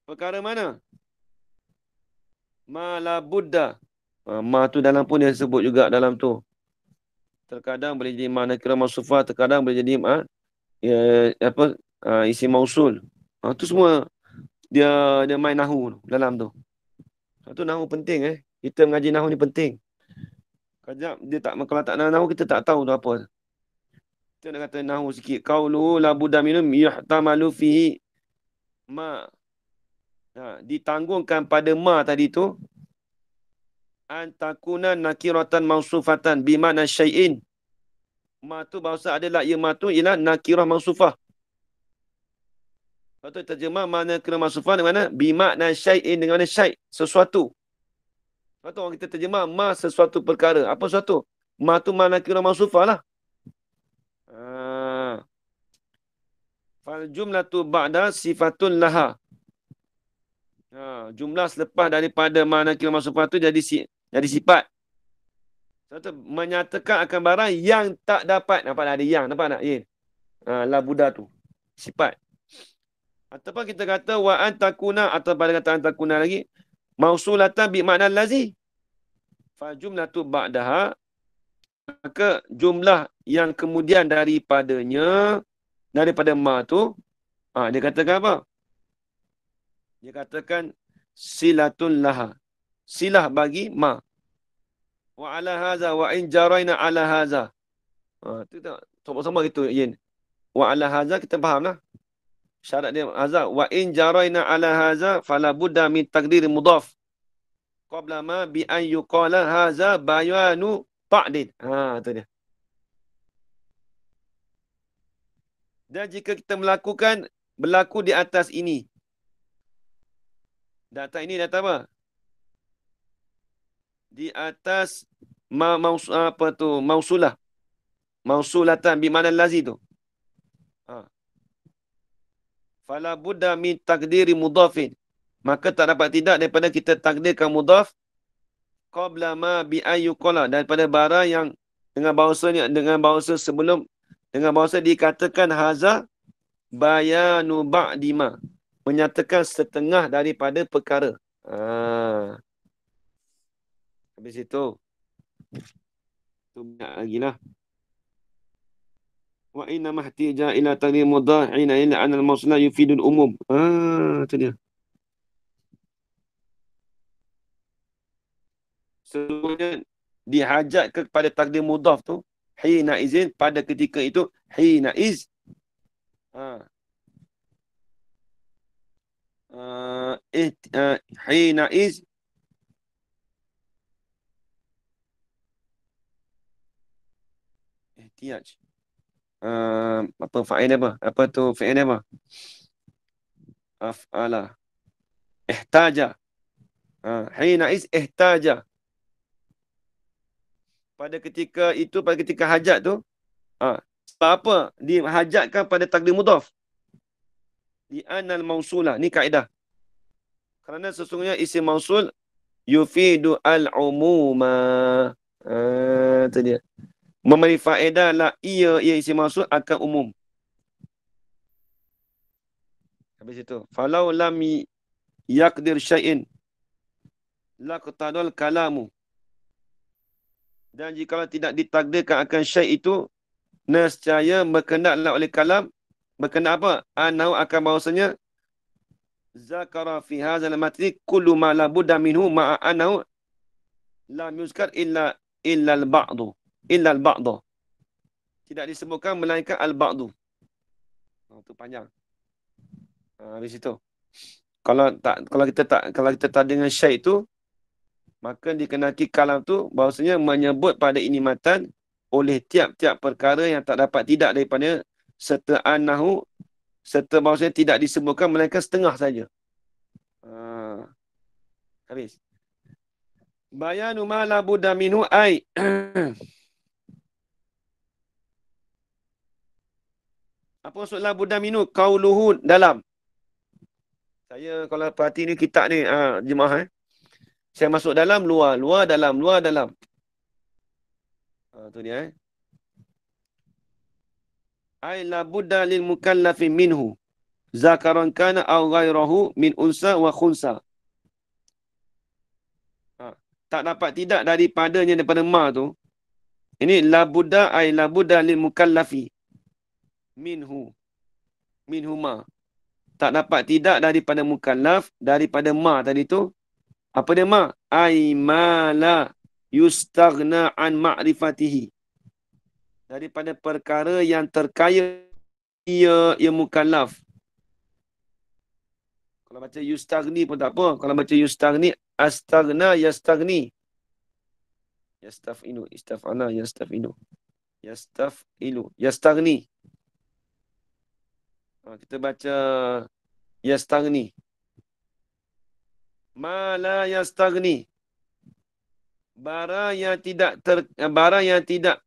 Perkara mana? Ma la budda. Ma tu dalam pun dia sebut juga dalam tu. Terkadang boleh jadi makna kira mausufah, terkadang boleh jadi isi mausul. Tu semua dia main nahu dalam tu. Tu nahu penting Kita mengaji nahu ni penting. Kejap dia kalau tak nahu kita tak tahu tu apa. Kita nak kata nahu sikit. Qaulu la budda minum yuhtamalu fihi ma. Ditanggungkan pada ma tadi tu. Antakuna nakiratan mausufatan bimakna syai'in. Ma tu bahasa adalah ma tu ialah nakirah mausufah. Lepas tu terjemah mana nakirah mausufah dengan mana bimakna syai'in dengan mana syai' sesuatu. Lepas tu orang kita terjemah ma sesuatu perkara. Apa sesuatu? Ma tu ma nakirah mausufah lah. Fal jumlatu ba'da sifatun laha. Jumlah selepas daripada makna kira mausufah tu jadi sifat. Satu menyatakan akan barang yang tak dapat. Nampak tak ada yang? Nampak tak? La buddha tu. Sifat. Ataupun kita kata wa antakuna atau pada kata antakuna lagi mausulatan bi makna lazi. Fa jumlatu ba'daha maka jumlah yang kemudian daripada ma tu dia katakan apa? Dia katakan silatun laha. Silah bagi ma. Wa ala haza wa in jaraina ala haza. Tu tak sama-sama gitu Yin. Wa ala haza kita faham lah. Syarat dia haza. Wa in jaraina ala haza fala budda min taqdir mudhaf. Qabla ma bi an yuqala haza bayanu ta'did. Tu dia. Dan jika kita berlaku di atas ini. Data ini data apa? Di atas mausulah. Mausulatan bi mana lazi tu. Fala budda min taqdiri mudhafin. Maka tak dapat tidak daripada kita takdirkan mudhaf qabla ma bi ayyuqala, daripada barang yang dengan bahasa sebelum, dengan bahasa dikatakan haza bayanu ba'dima, menyatakan setengah daripada perkara. Habis itu banyak lagi lah. Wa inna mahtija ila taqdir mudhaf ina ila anal mawsula yufidul umum. Itu dia. Sebenarnya dihajat kepada takdir mudhaf tu hina izin, pada ketika itu hina iz hina iz ihtiyaj. Apa fa'il apa? Apa tu fi'il apa? Af'ala. Ihtaja. Hina iz ihtaja. Pada ketika itu, pada ketika hajat tu, sebab apa dihajatkan pada takdir mudhaf? Di anal mausulah. Ni kaedah. Kerana sesungguhnya isim mausul yufidu al-umuma. Itu dia. Memberi faedah lah ia isim mausul akan umum. Habis itu. Falau lam yaqdir syai'in laqtadal kalamu. Dan jika tidak ditakdirkan akan syai' itu, nescaya berkenaklah oleh kalam. Berkenak apa? Anau akan bahawasanya zakara fi hadzal matni kullu ma la budda minhu ma'a anau lam yuzkar illa al-ba'du. Illa al-ba'du. Tidak disebutkan melainkan al-ba'du. Itu panjang. Habis itu. Kalau kita tak dengan syai' itu, maka dikenaki kalam tu bahawasanya menyebut pada ini matan oleh tiap-tiap perkara yang tak dapat tidak daripada serta anahu, serta bahawasanya tidak disebutkan melainkan setengah saja. Habis. Bayanu ma la budda minhu ai. Apa maksud la budda minhu? Qauluhu dalam. Saya kalau perhati ni kitab ni jemaah saya masuk dalam, luar, dalam, luar, dalam. Tu dia. Ai la budda lil mukallafi minhu. Zakaran kana aw ghairahu min unsa wa khunsa. Tak dapat tidak daripadanya daripada ma tu. Ini la budda ai la budda lil mukallafi minhu. Minhu ma. Tak dapat tidak daripada mukallaf, daripada ma tadi tu. Apa dia ma? Ai ma la yustaghna an ma'rifatihi. Daripada perkara yang terkaya ia mukallaf. Kalau baca yustaghni pun tak apa. Kalau baca yustaghni, astaghna yastaghni. Yastaf'inu, istaf'ala yastaf'inu. Yastaf'ilu, yastaghni. Kita baca yastaghni. Ma la yastaghni. Barang yang tidak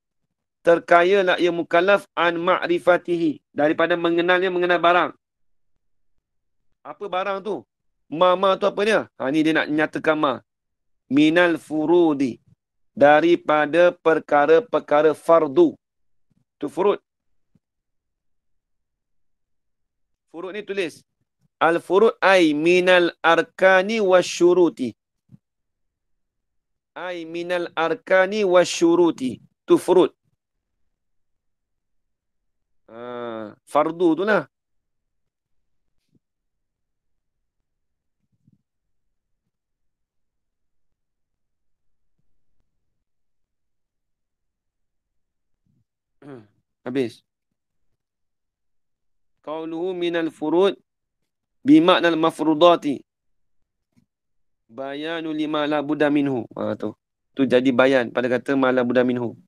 terkaya lah ia mukallaf an ma'rifatihi. Daripada mengenal barang. Apa barang tu? Ma tu apa dia? Ni dia nak nyatakan ma. Minal furudi. Daripada perkara-perkara fardu. Tu furud. Furud ni tulis. Al-furud ay minal arkani wasyuruti. Ay minal arkani wasyuruti. Tu furud. Fardu tu lah. Habis. qauluhu minal furud bimaknal mafrudati. Bayanu lima la buddha minhu. Tu. Tu jadi bayan pada kata ma la buddha minhu.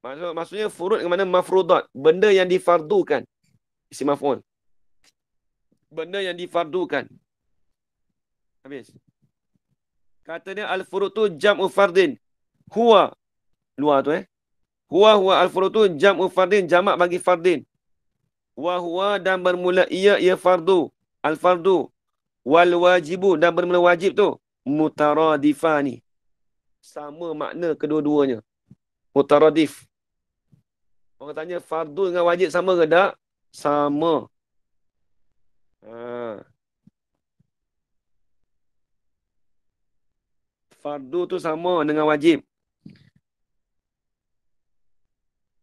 Maksudnya furud ke mana mafrudat. Benda yang difardukan. Isim maf'ul. Benda yang difardukan. Habis. Kata dia al-furud tu jam'u fardin. Huwa. Luar tu Huwa al-furud tu jam'u fardin. Jamak bagi fardin. Huwa dan bermula ia fardu. Al-fardu. Wal wajibu dan bermula wajib tu. Mutaradifani. Sama makna kedua-duanya. Mutaradif. Orang tanya fardu dengan wajib sama ke tak? Sama. Fardu tu sama dengan wajib.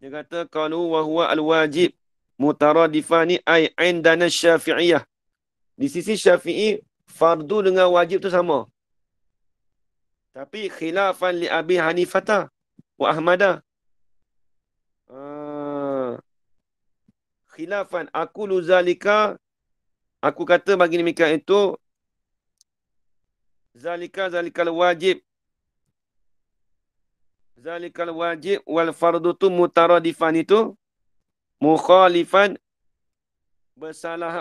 Dia kata qalu wa huwa al-wajib mutaradifani ay indana syafi'iyah. Di sisi Syafi'i fardu dengan wajib tu sama. Tapi khilafan li Abi Hanifah wa Ahmad. Khilafan aku luzalika, aku kata bagi demikian itu zalikal wajib wal fardu tu mutaradifan itu mukhalifan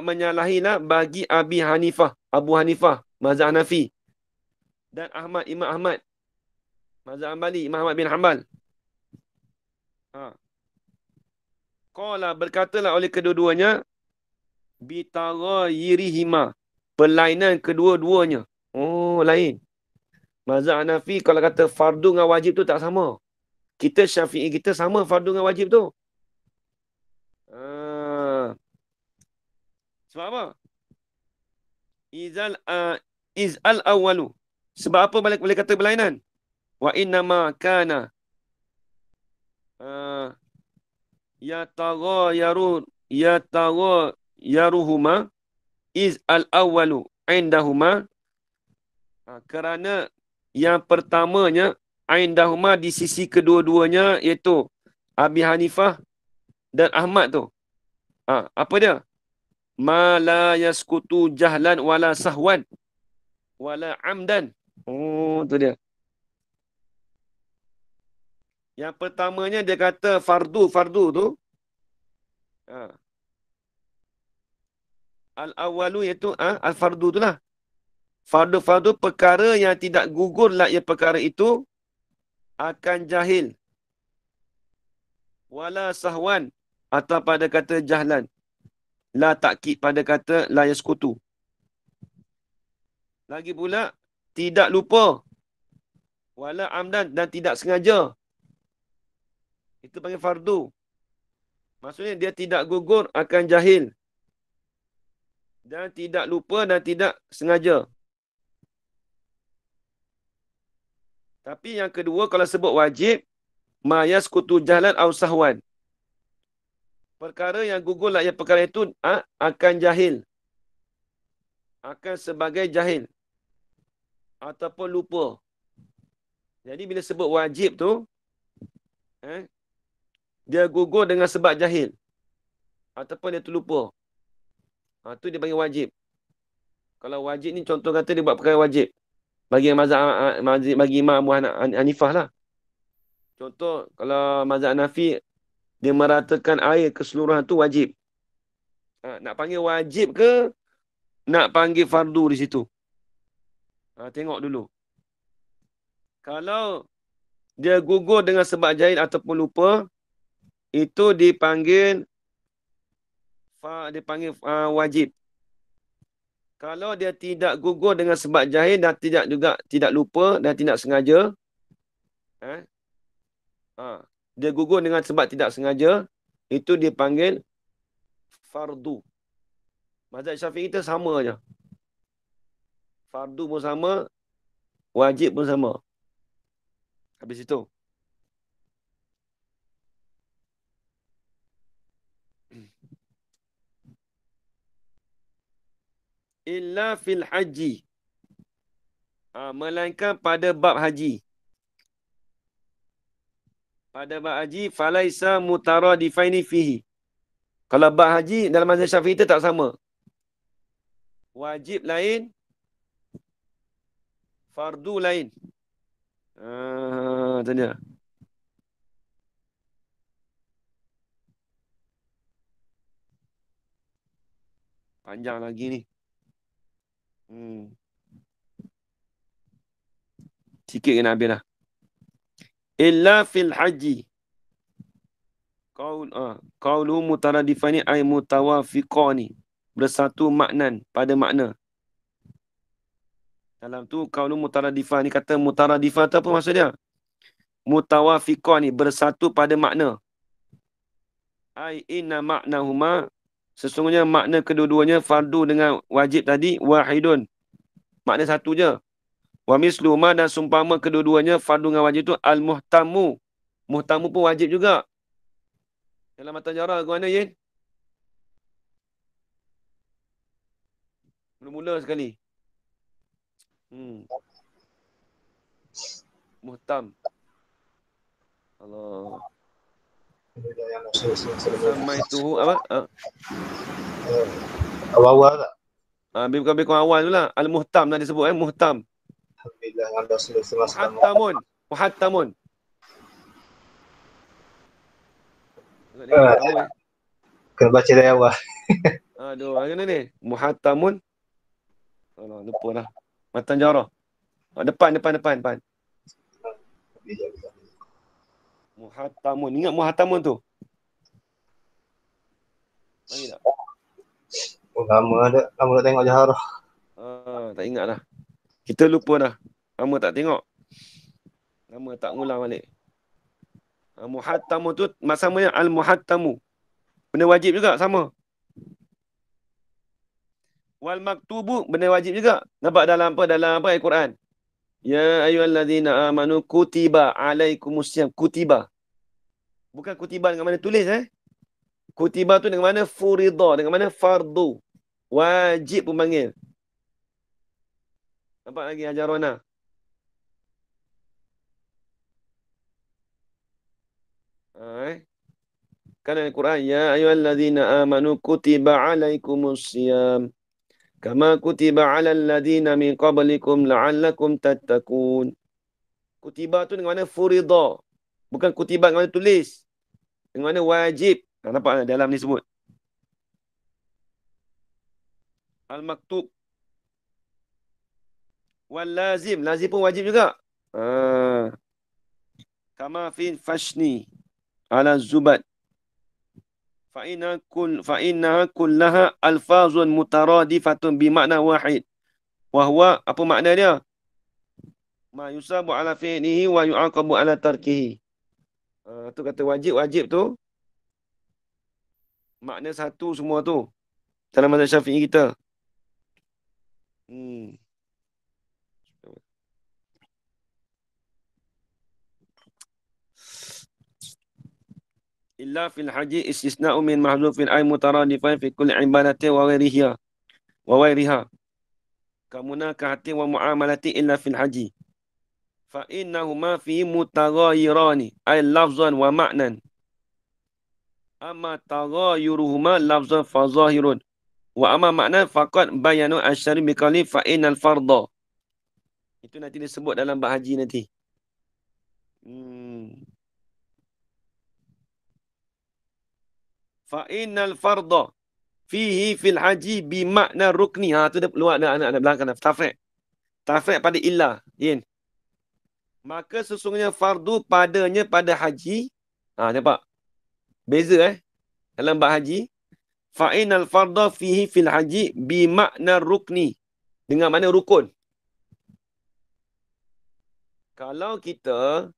menyalahilah bagi Abi Hanifah, Abu Hanifah, mazhab Hanafi dan Imam Ahmad, mazhab Hanbali, Imam Ahmad bin Hanbal. Qala berkatalah oleh kedua-duanya bitaghayyirihima, perlainan kedua-duanya. Oh, lain. Mazhab Hanafi kalau kata fardu dengan wajib tu tak sama. Kita Syafi'i kita sama fardu dengan wajib tu. Sebab apa? Iz'al awwalu. Sebab apa boleh kata berlainan? Wa innama kana yataghayaruhuma iz'al awwalu indahuma. Kerana yang pertamanya indahuma di sisi kedua-duanya iaitu Abi Hanifah dan Ahmad tu. Apa dia? Ma la yaskutu jahlan wala sahwan wala amdan. Oh, tu dia. Yang pertamanya dia kata fardu tu. Al-awwalu iaitu al-fardu tu lah. Fardu perkara yang tidak gugurlah ia perkara itu akan jahil. Wala sahwan atau pada kata jahlan. La takkid pada kata la yaskutu. Lagi pula tidak lupa. Wala amdan dan tidak sengaja. Itu panggil fardu. Maksudnya dia tidak gugur akan jahil. Dan tidak lupa dan tidak sengaja. Tapi yang kedua kalau sebut wajib, ma yaskutu jahlan aw sahwan. Perkara yang gugurlah ia perkara itu akan jahil. Akan sebagai jahil. Ataupun lupa. Jadi bila sebut wajib tu, dia gugur dengan sebab jahil. Ataupun dia terlupa. Tu dia panggil wajib. Kalau wajib ni contoh kata dia buat perkara wajib. Bagi bagi Imam Abu Hanifah lah. Contoh kalau mazhab Hanafi dia meratakan air keseluruhan tu wajib. Nak panggil wajib ke nak panggil fardu di situ? Tengok dulu. Kalau dia gugur dengan sebab jahil ataupun lupa, itu dipanggil wajib. Kalau dia tidak gugur dengan sebab jahil dan tidak lupa dan tidak sengaja, dia gugur dengan sebab tidak sengaja, itu dipanggil fardu. Mazhab Syafi'i kita sama aja. Fardu pun sama, wajib pun sama. Habis itu. Illa fil haji. Melainkan pada bab haji. Pada bab haji, falaisa mutaradifaini fihi. Kalau bab haji dalam mazhab Syafi'i itu tak sama. Wajib lain, fardu lain. Itu dia. Panjang lagi ni. Sikit kena habis dah. Illa fil haji. Qaulu mutaradifani ay mutawafiqani. Bersatu maknan pada makna. Dalam tu qaulu mutaradifani, kata mutaradifah tu apa maksud dia? Mutawafiqani, bersatu pada makna. Ai inna maknahuma, sesungguhnya makna kedua-duanya fardu dengan wajib tadi wahidun. Makna satu je. Wa mislu ma, dan sumpama kedua-duanya fardu dengan wajib tu al-muhtamu. Muhtamu pun wajib juga. Dalam mata jarah ke mana, Yin? Mula-mula sekali. Muhtam. Allah. Samai tuhu apa? Awal-awal tak? Lebih kurang awal tu lah. Al-muhtam dah disebut. Muhtam. Alhamdulillah dengan Rasulullah SAW. Muhattamun. Muhattamun. Kena baca dari awal. Aduh, macam mana ni? Muhattamun. Allah, lupa dah. Matan jarah. Depan. Muhattamun. Ingat muhattamun tu? Lagi tak? Lama nak tengok Jaharah. Tak ingat dah. Kita lupa dah. Lama tak tengok. Lama tak ngulang balik. Muhattamu tu maksamanya al-muhattamu. Benda wajib juga, sama. Wal maktubu, benda wajib juga. Nampak dalam apa? Dalam apa ayat Quran? Ya ayyuhallazina amanu kutiba alaikumusiyam. Kutiba. Bukan kutiba dengan mana tulis, Kutiba tu dengan mana furida, dengan mana fardu. Wajib pun panggil. Nampak lagi Hajarona? Kan Al-Quran, ya ayyuhallazina amanu kutiba alaikumusiyam kama kutiba alal ladzina min qablikum la'allakum tattaqun. Kutiba tu dengan mana furida. Bukan kutiba dengan mana tulis. Dengan mana wajib. Nampak dalam ni sebut. Al-maktub. Wal lazim. Lazim pun wajib juga. Kama fi fashni ala zubat. Fa'innaha kullaha alfazun mutaradifatun bimakna wahid. Wahwa, apa makna dia? Ma yusabu ala fi'lihi wa yu'aqabu ala tarkihi. Tu kata wajib tu. Makna satu semua tu. Dalam mazhab Syafi'i kita. Illa fil haji istisna'u min mahzufin ay mutaradifan fi kulli ibadati wa ghairiha. Kamunakahati wa muamalati illa fil haji. Fa innahuma fi mutaghayyirani ay lafzan wa ma'nan. Amma taghayyuruhuma lafzan fa zahirun. Wa amma ma'nan faqad bayanu asyari biqali fa innal fardha. Itu nanti disebut dalam bab haji nanti. Fa innal fardha fihi fil haji bi makna rukni. Tu dia luar anak belakang dah. Tafriq pada illa. Maka sesungguhnya fardu padanya pada haji. Nampak? Beza dalam bab haji. Fa innal fardha fihi fil haji bi makna rukni. Dengan mana rukun. Kalau kita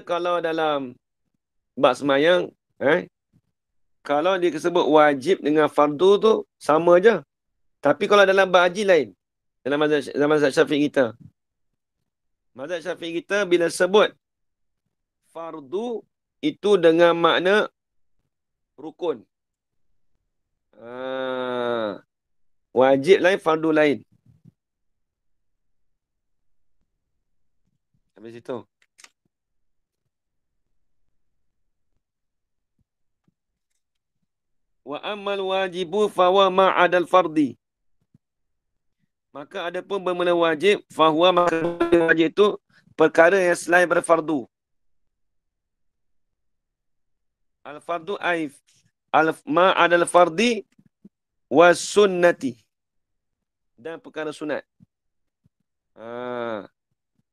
kalau dalam bab semayang, kalau dia sebut wajib dengan fardu tu sama je. Tapi kalau dalam bab haji lain. Dalam mazhab Syafi'i kita. Mazhab Syafi'i kita bila sebut fardu itu dengan makna rukun. Wajib lain, fardu lain. Sampai situ. Wa ammal wajibu fahuwa ma'adal fardi. Maka ada pun bermula wajib, fahuwa maka wajib itu perkara yang selain daripada fardu. Al-fardu ay ma'adal fardi was sunnati. Dan perkara sunat.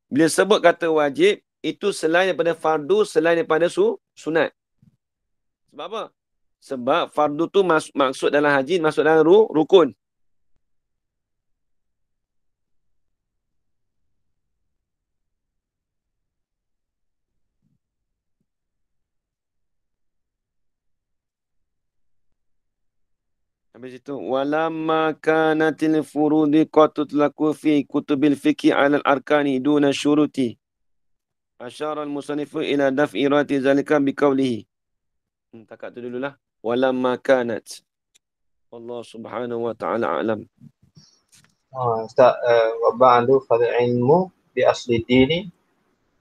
Bila sebut kata wajib, itu selain daripada fardu, selain daripada sunat. Sebab apa? Sebab fardu tu maksud dalam haji, masuk dalam rukun. Habis itu, walamma kanatil furudi qatut laku fi kutubil fiqhi ala al-arkani duna syuruti. Asyara al-musannifu ila daf'i rati zalika biqaulihi. Takat tu dululah. Walamma kanat. Allah subhanahu wa ta'ala alam. Ustaz, wa ba'du fal ilmu bi asli dini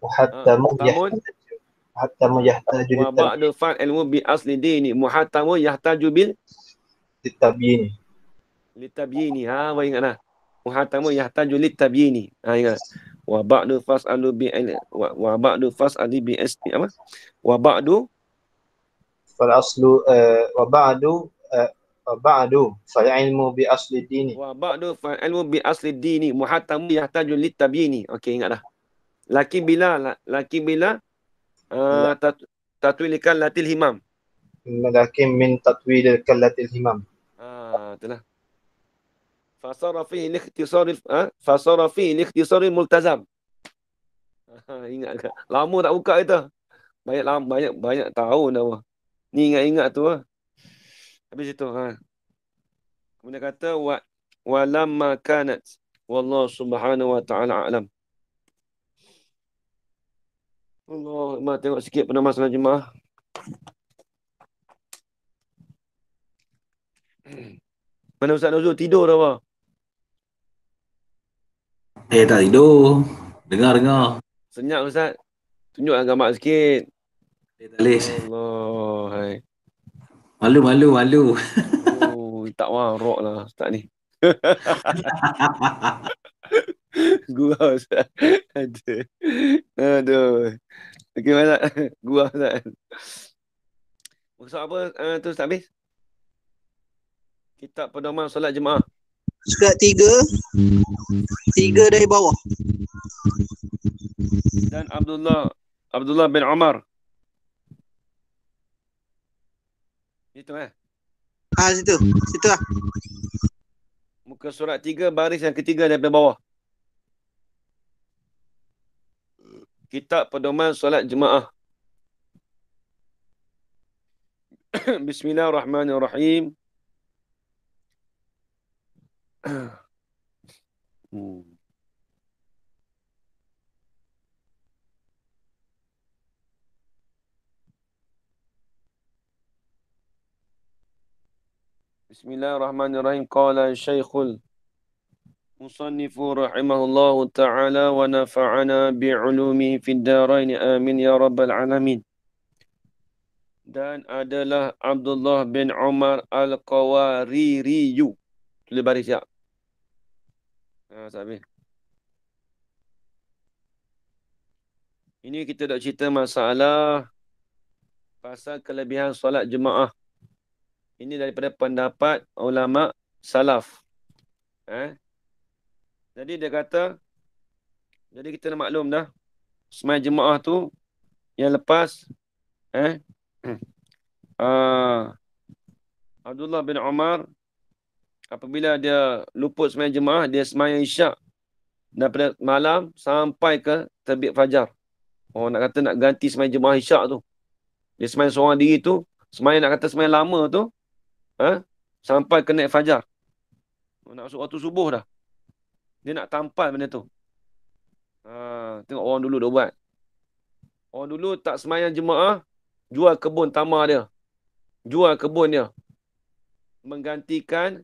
muhattamu yahtaju Wa ba'du fal ilmu bi asli dini muhattamu yahtaju bil litabyini. litabyini. Wa ingatlah. Muhattamu yahtaju litabyini. Ingat. Wa ba'du fas'alu bi wa ba'du fas'ali bi asli apa? Wa ba'du Fal aslu wa ba'du fal ilmu bi asli dini. Wa ba'du fal ilmu bi asli dini muhattamu yahtaju litabyini. Okey, ingat dah. Laki bila tatwilikan latil himam. Lakin min tatwil kallatil himam. Itulah. Fasara fihi likhtisar multazam. Ingat ke? Lama tak buka itu. Banyak tahun dah. Ni ingat tu. Habis itu. Kemudian kata walamma kanat. Wallahu subhanahu wa ta'ala a'lam. Allah, tengok sikit penama salat jemaah. Mana Ustaz Nuzul tidur dah apa? Tak tidur. Dengar. Senyap Ustaz. Tunjukkan gambar sikit. Tak boleh. Allah. Hai. Malu. Tak warok lah Ustaz ni. Gurau Ustaz. Aduh. Okey, mana? Gurau Ustaz. Maksud apa tu Ustaz habis? Kitab pedoman solat jemaah. Surat 3 dari bawah. Dan Abdullah bin Umar. Itu situ lah. Muka surat 3 baris yang ketiga daripada bawah. Kitab pedoman solat jemaah. Bismillahirrahmanirrahim. Bismillahirrahmanirrahim. Qala Syekhul Musannifu rahimahullahu ta'ala wa nafa'ana bi'ulumihi fid darain amin ya rabbal alamin. Dan adalah Abdullah bin Umar Al-Qawaririyu. Tulis baris siap. Sabi. Ini kita dah cerita masalah pasal kelebihan solat jemaah. Ini daripada pendapat ulama salaf. Jadi dia kata, jadi kita dah maklum dah, semai jemaah tu yang lepas Abdullah bin Umar apabila dia luput sembahyang jemaah, dia sembahyang isyak daripada malam sampai ke terbit fajar. Orang nak kata nak ganti sembahyang jemaah isyak tu. Dia sembahyang seorang diri tu, sembahyang nak kata sembahyang lama tu, sampai ke naik fajar. Nak masuk waktu subuh dah. Dia nak tampal benda tu. Tengok orang dulu dah buat. Orang dulu tak sembahyang jemaah, jual kebun tamar dia. Jual kebun dia. Menggantikan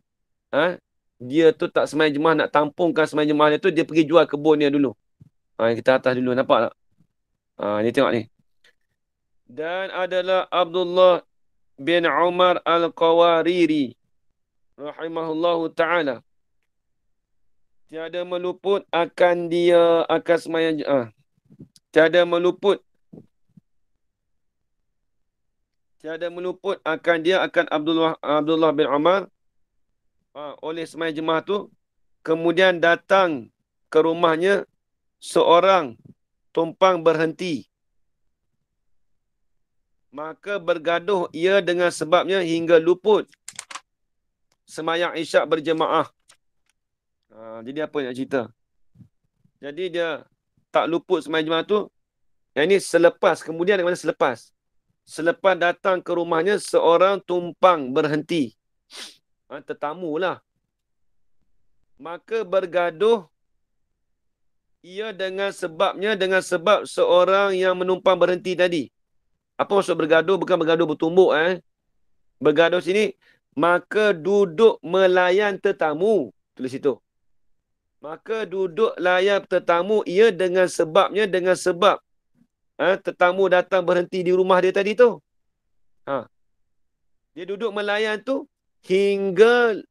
dia tu tak sembahyang jemaah, nak tampungkan sembahyang jemaah dia tu, dia pergi jual kebun dia dulu. Kita atas dulu, nampak tak? Ni tengok ni. Dan adalah Abdullah bin Umar Al-Qawariri rahimahullahu ta'ala. Tiada meluput akan dia akan sembahyang tiada meluput akan dia akan Abdullah bin Umar oleh sembahyang jemaah tu. Kemudian datang ke rumahnya seorang tumpang berhenti. Maka bergaduh ia dengan sebabnya hingga luput sembahyang isyak berjemaah. Jadi apa nak cerita? Jadi dia tak luput sembahyang jemaah tu. Yang ini selepas. Kemudian mana selepas? Selepas datang ke rumahnya seorang tumpang berhenti. Tetamu lah. Maka bergaduh ia dengan sebab seorang yang menumpang berhenti tadi. Apa maksud bergaduh? Bukan bergaduh bertumbuk. Bergaduh sini. Maka duduk melayan tetamu. Tulis itu. Maka duduk layan tetamu ia dengan sebab tetamu datang berhenti di rumah dia tadi tu. Dia duduk melayan tu hingga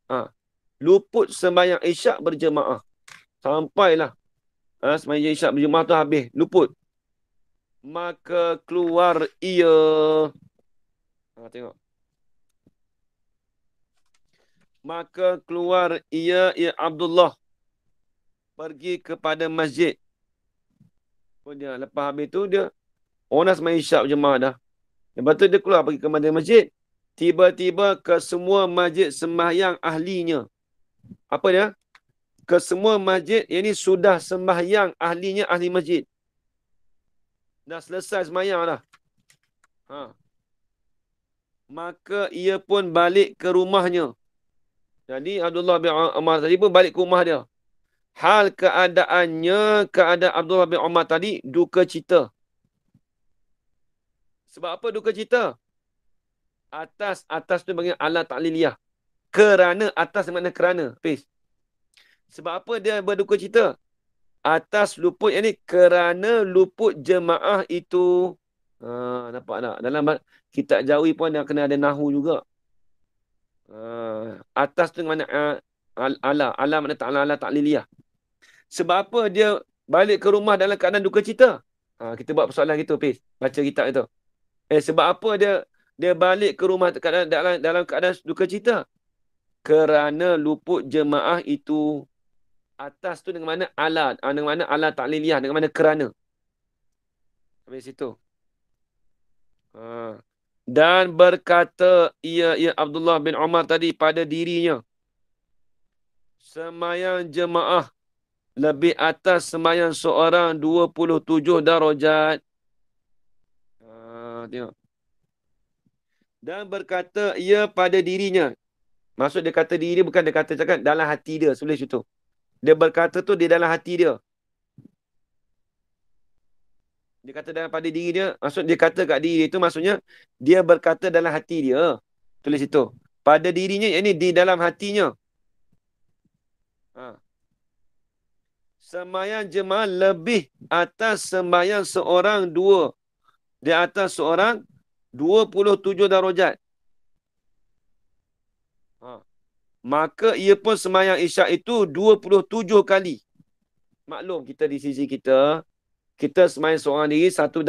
luput sembahyang isyak berjemaah. Sampailah sembahyang isyak berjemaah tu habis, luput. Maka keluar ia. Tengok. Maka keluar ia Abdullah pergi kepada masjid. Dia lepas habis tu dia orang dah sembahyang isyak berjemaah dah. Lepas tu dia keluar pergi ke masjid. Tiba-tiba ke semua masjid sembahyang ahlinya. Apa dia? Ke semua masjid yang ni sudah sembahyang ahlinya, ahli masjid. Dah selesai sembahyang dah. Maka ia pun balik ke rumahnya. Jadi Abdullah bin Umar tadi pun balik ke rumah dia. Hal keadaan Abdullah bin Umar tadi duka cita. Sebab apa duka cita? Atas tu panggil ala ta'liliyah. Kerana, atas makna kerana. Please. Sebab apa dia berduka cita? Atas luput yang ni kerana luput jemaah itu. Nampak tak? Dalam kitab Jawi pun kena ada nahu juga. Atas tu makna ala makna ala ta'liliyah. Sebab apa dia balik ke rumah dalam keadaan duka cita? Kita buat persoalan gitu, please. Baca kitab itu. Sebab apa dia balik ke rumah dalam keadaan duka cita? Kerana luput jemaah itu. Atas tu dengan mana ala. Dengan mana ala ta'liliyah. Dengan mana kerana. Sampai situ. Dan berkata ia Abdullah bin Umar tadi pada dirinya. Sembahyang jemaah lebih atas sembahyang seorang 27 darajat. Tengok. Dan berkata ia pada dirinya. Maksud dia kata diri bukan dia kata cakap dalam hati dia. Tulis itu. Dia berkata tu di dalam hati dia. Dia kata dalam pada diri dia. Maksud dia kata kat diri itu maksudnya dia berkata dalam hati dia. Tulis itu. Pada dirinya, ini di dalam hatinya. Sembahyang jemaah lebih atas sembahyang seorang dua. Di atas seorang 27 darajat. Maka ia pun sembahyang isyak itu 27 kali. Maklum kita di sisi kita sembahyang seorang diri satu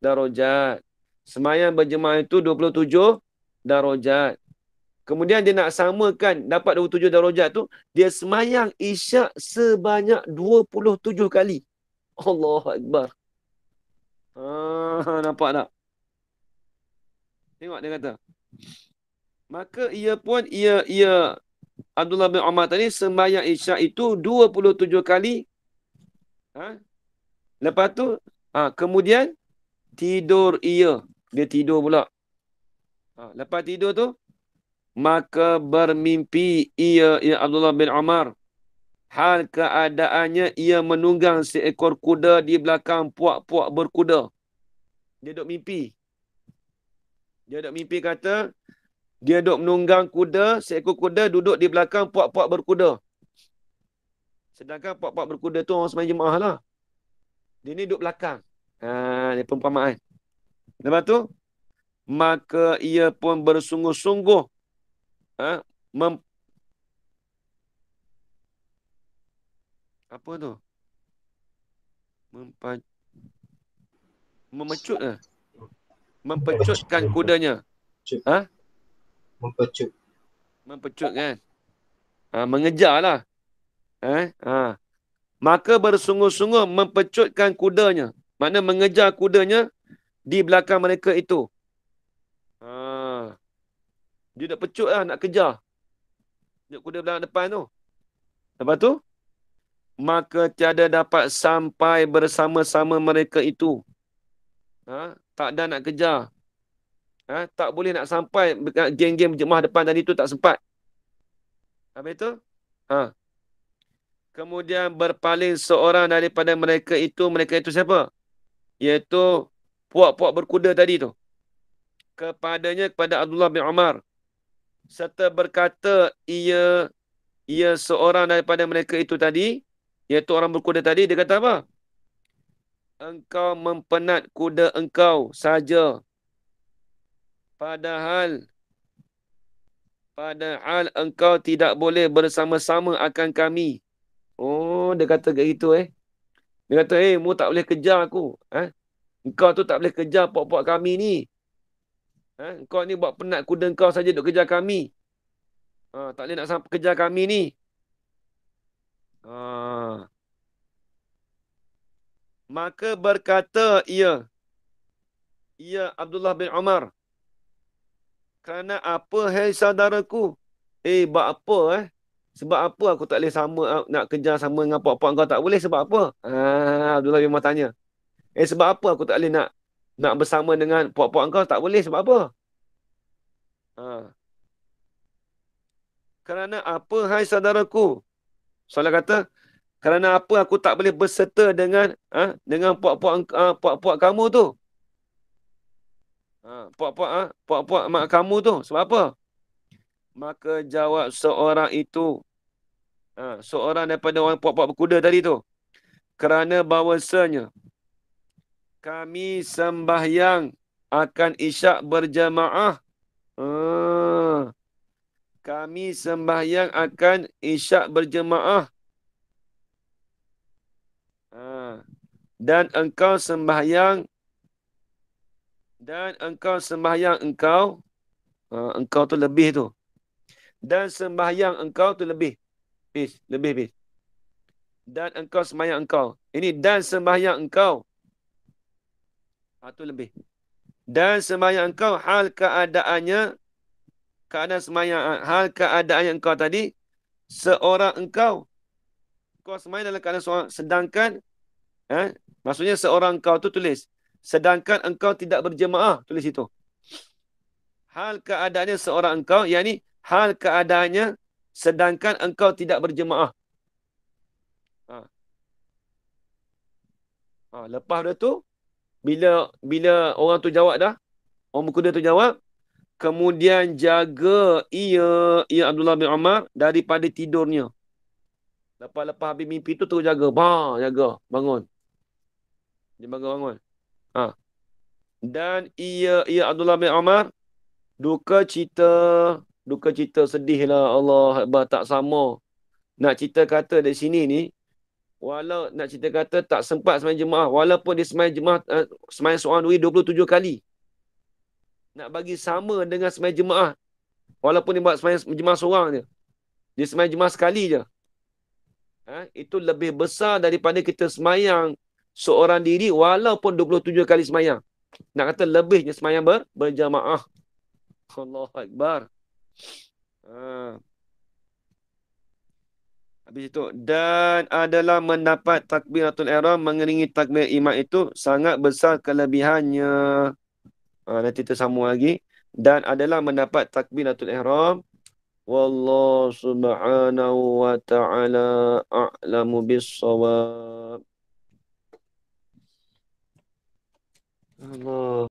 darajat. Sembahyang berjemaah itu 27 darajat. Kemudian dia nak samakan dapat 27 darajat tu, dia sembahyang isyak sebanyak 27 kali. Allahu Akbar. Nampak tak? Tengok dia kata. Maka ia pun Abdullah bin Umar tadi sembahyang isyak itu 27 kali. Lepas tu kemudian tidur ia. Dia tidur pula. Lepas tidur tu maka bermimpi ia Abdullah bin Umar. Hal keadaannya ia menunggang seekor kuda di belakang puak-puak berkuda. Dia duk mimpi. Kata dia duk menunggang kuda, seekor kuda duduk di belakang puak-puak berkuda. Sedangkan puak-puak berkuda tu orang sembahyang jemaah lah. Dia ni duduk belakang. Ni perumpamaan. Lepas tu maka ia pun bersungguh-sungguh apa tu? Memecut ke? Mempecutkan kudanya. Ha? Mempecut. Mempecut kan? Mengejarlah. Maka bersungguh-sungguh mempecutkan kudanya. Makna mengejar kudanya di belakang mereka itu. Dia nak pecut lah, nak kejar. Dia kuda belakang depan tu. Lepas tu, maka tiada dapat sampai bersama-sama mereka itu. Tak ada nak kejar. Tak boleh nak sampai geng-geng berjemaah depan tadi tu tak sempat. Habis tu? Kemudian berpaling seorang daripada mereka itu siapa? Iaitu puak-puak berkuda tadi tu. Kepada Abdullah bin Umar. Serta berkata ia seorang daripada mereka itu tadi, iaitu orang berkuda tadi, dia kata apa? Engkau mempenat kuda engkau saja. Padahal engkau tidak boleh bersama-sama akan kami. Oh, dia kata gitu Dia kata, mu tak boleh kejar aku. Engkau tu tak boleh kejar puak-puak kami ni. Engkau ni buat penat kuda engkau saja duk kejar kami. Tak boleh nak sampai kejar kami ni. Maka berkata ia Abdullah bin Umar, kerana apa, hai saudaraku? Buat apa Sebab apa aku tak boleh sama nak kejar sama dengan puak-puak kau, tak boleh sebab apa? Abdullah bin Umar tanya. Sebab apa aku tak boleh nak bersama dengan puak-puak kau, tak boleh sebab apa? Kerana apa, hai saudaraku? Soalan kata, kerana apa aku tak boleh berserta dengan puak-puak kamu tu? Puak-puak mak kamu tu. Sebab apa? Maka jawab seorang itu, seorang daripada orang puak-puak berkuda tadi tu, kerana bahawasanya kami sembahyang akan isyak berjamaah. Kami sembahyang akan isyak berjamaah. Dan engkau sembahyang engkau tu lebih tu. Dan sembahyang engkau tu lebih. Lebih. Dan engkau sembahyang engkau. Ini dan sembahyang engkau. Tu lebih. Dan sembahyang engkau hal keadaannya, keadaan sembahyang, hal keadaannya engkau tadi, seorang engkau. Kau sembahyang dalam keadaan seorang, sedangkan, maksudnya seorang engkau tu tulis. Sedangkan engkau tidak berjemaah, tulis itu. Hal keadaannya seorang engkau, yakni hal keadaannya sedangkan engkau tidak berjemaah. Lepas dah tu, bila orang tu jawab dah, orang berkuda tu jawab, kemudian jaga ia Abdullah bin Umar daripada tidurnya. Lepas habis mimpi tu terus jaga. Jaga. Bangun. Dia bangun. Dan ia Abdullah bin Umar duka cita sedih lah. Allah Akbar, tak sama. Nak cerita kata di sini ni, walau nak cerita kata tak sempat sembahyang jemaah, walaupun dia sembahyang jemaah, sembahyang seorang diri 27 kali. Nak bagi sama dengan sembahyang jemaah, walaupun dia buat sembahyang jemaah seorang je. Dia sembahyang jemaah sekali je. Itu lebih besar daripada kita sembahyang seorang diri walaupun 27 kali sembahyang. Nak kata lebihnya sembahyang berjamaah. Allahu Akbar. Habis itu, dan adalah mendapat takbiratul ihram mengiringi takbir imam itu sangat besar kelebihannya. Nanti kita sambung lagi. Dan adalah mendapat takbiratul ihram. Wallahu subhanahu wa ta'ala a'lamu bis-shawab. Allah.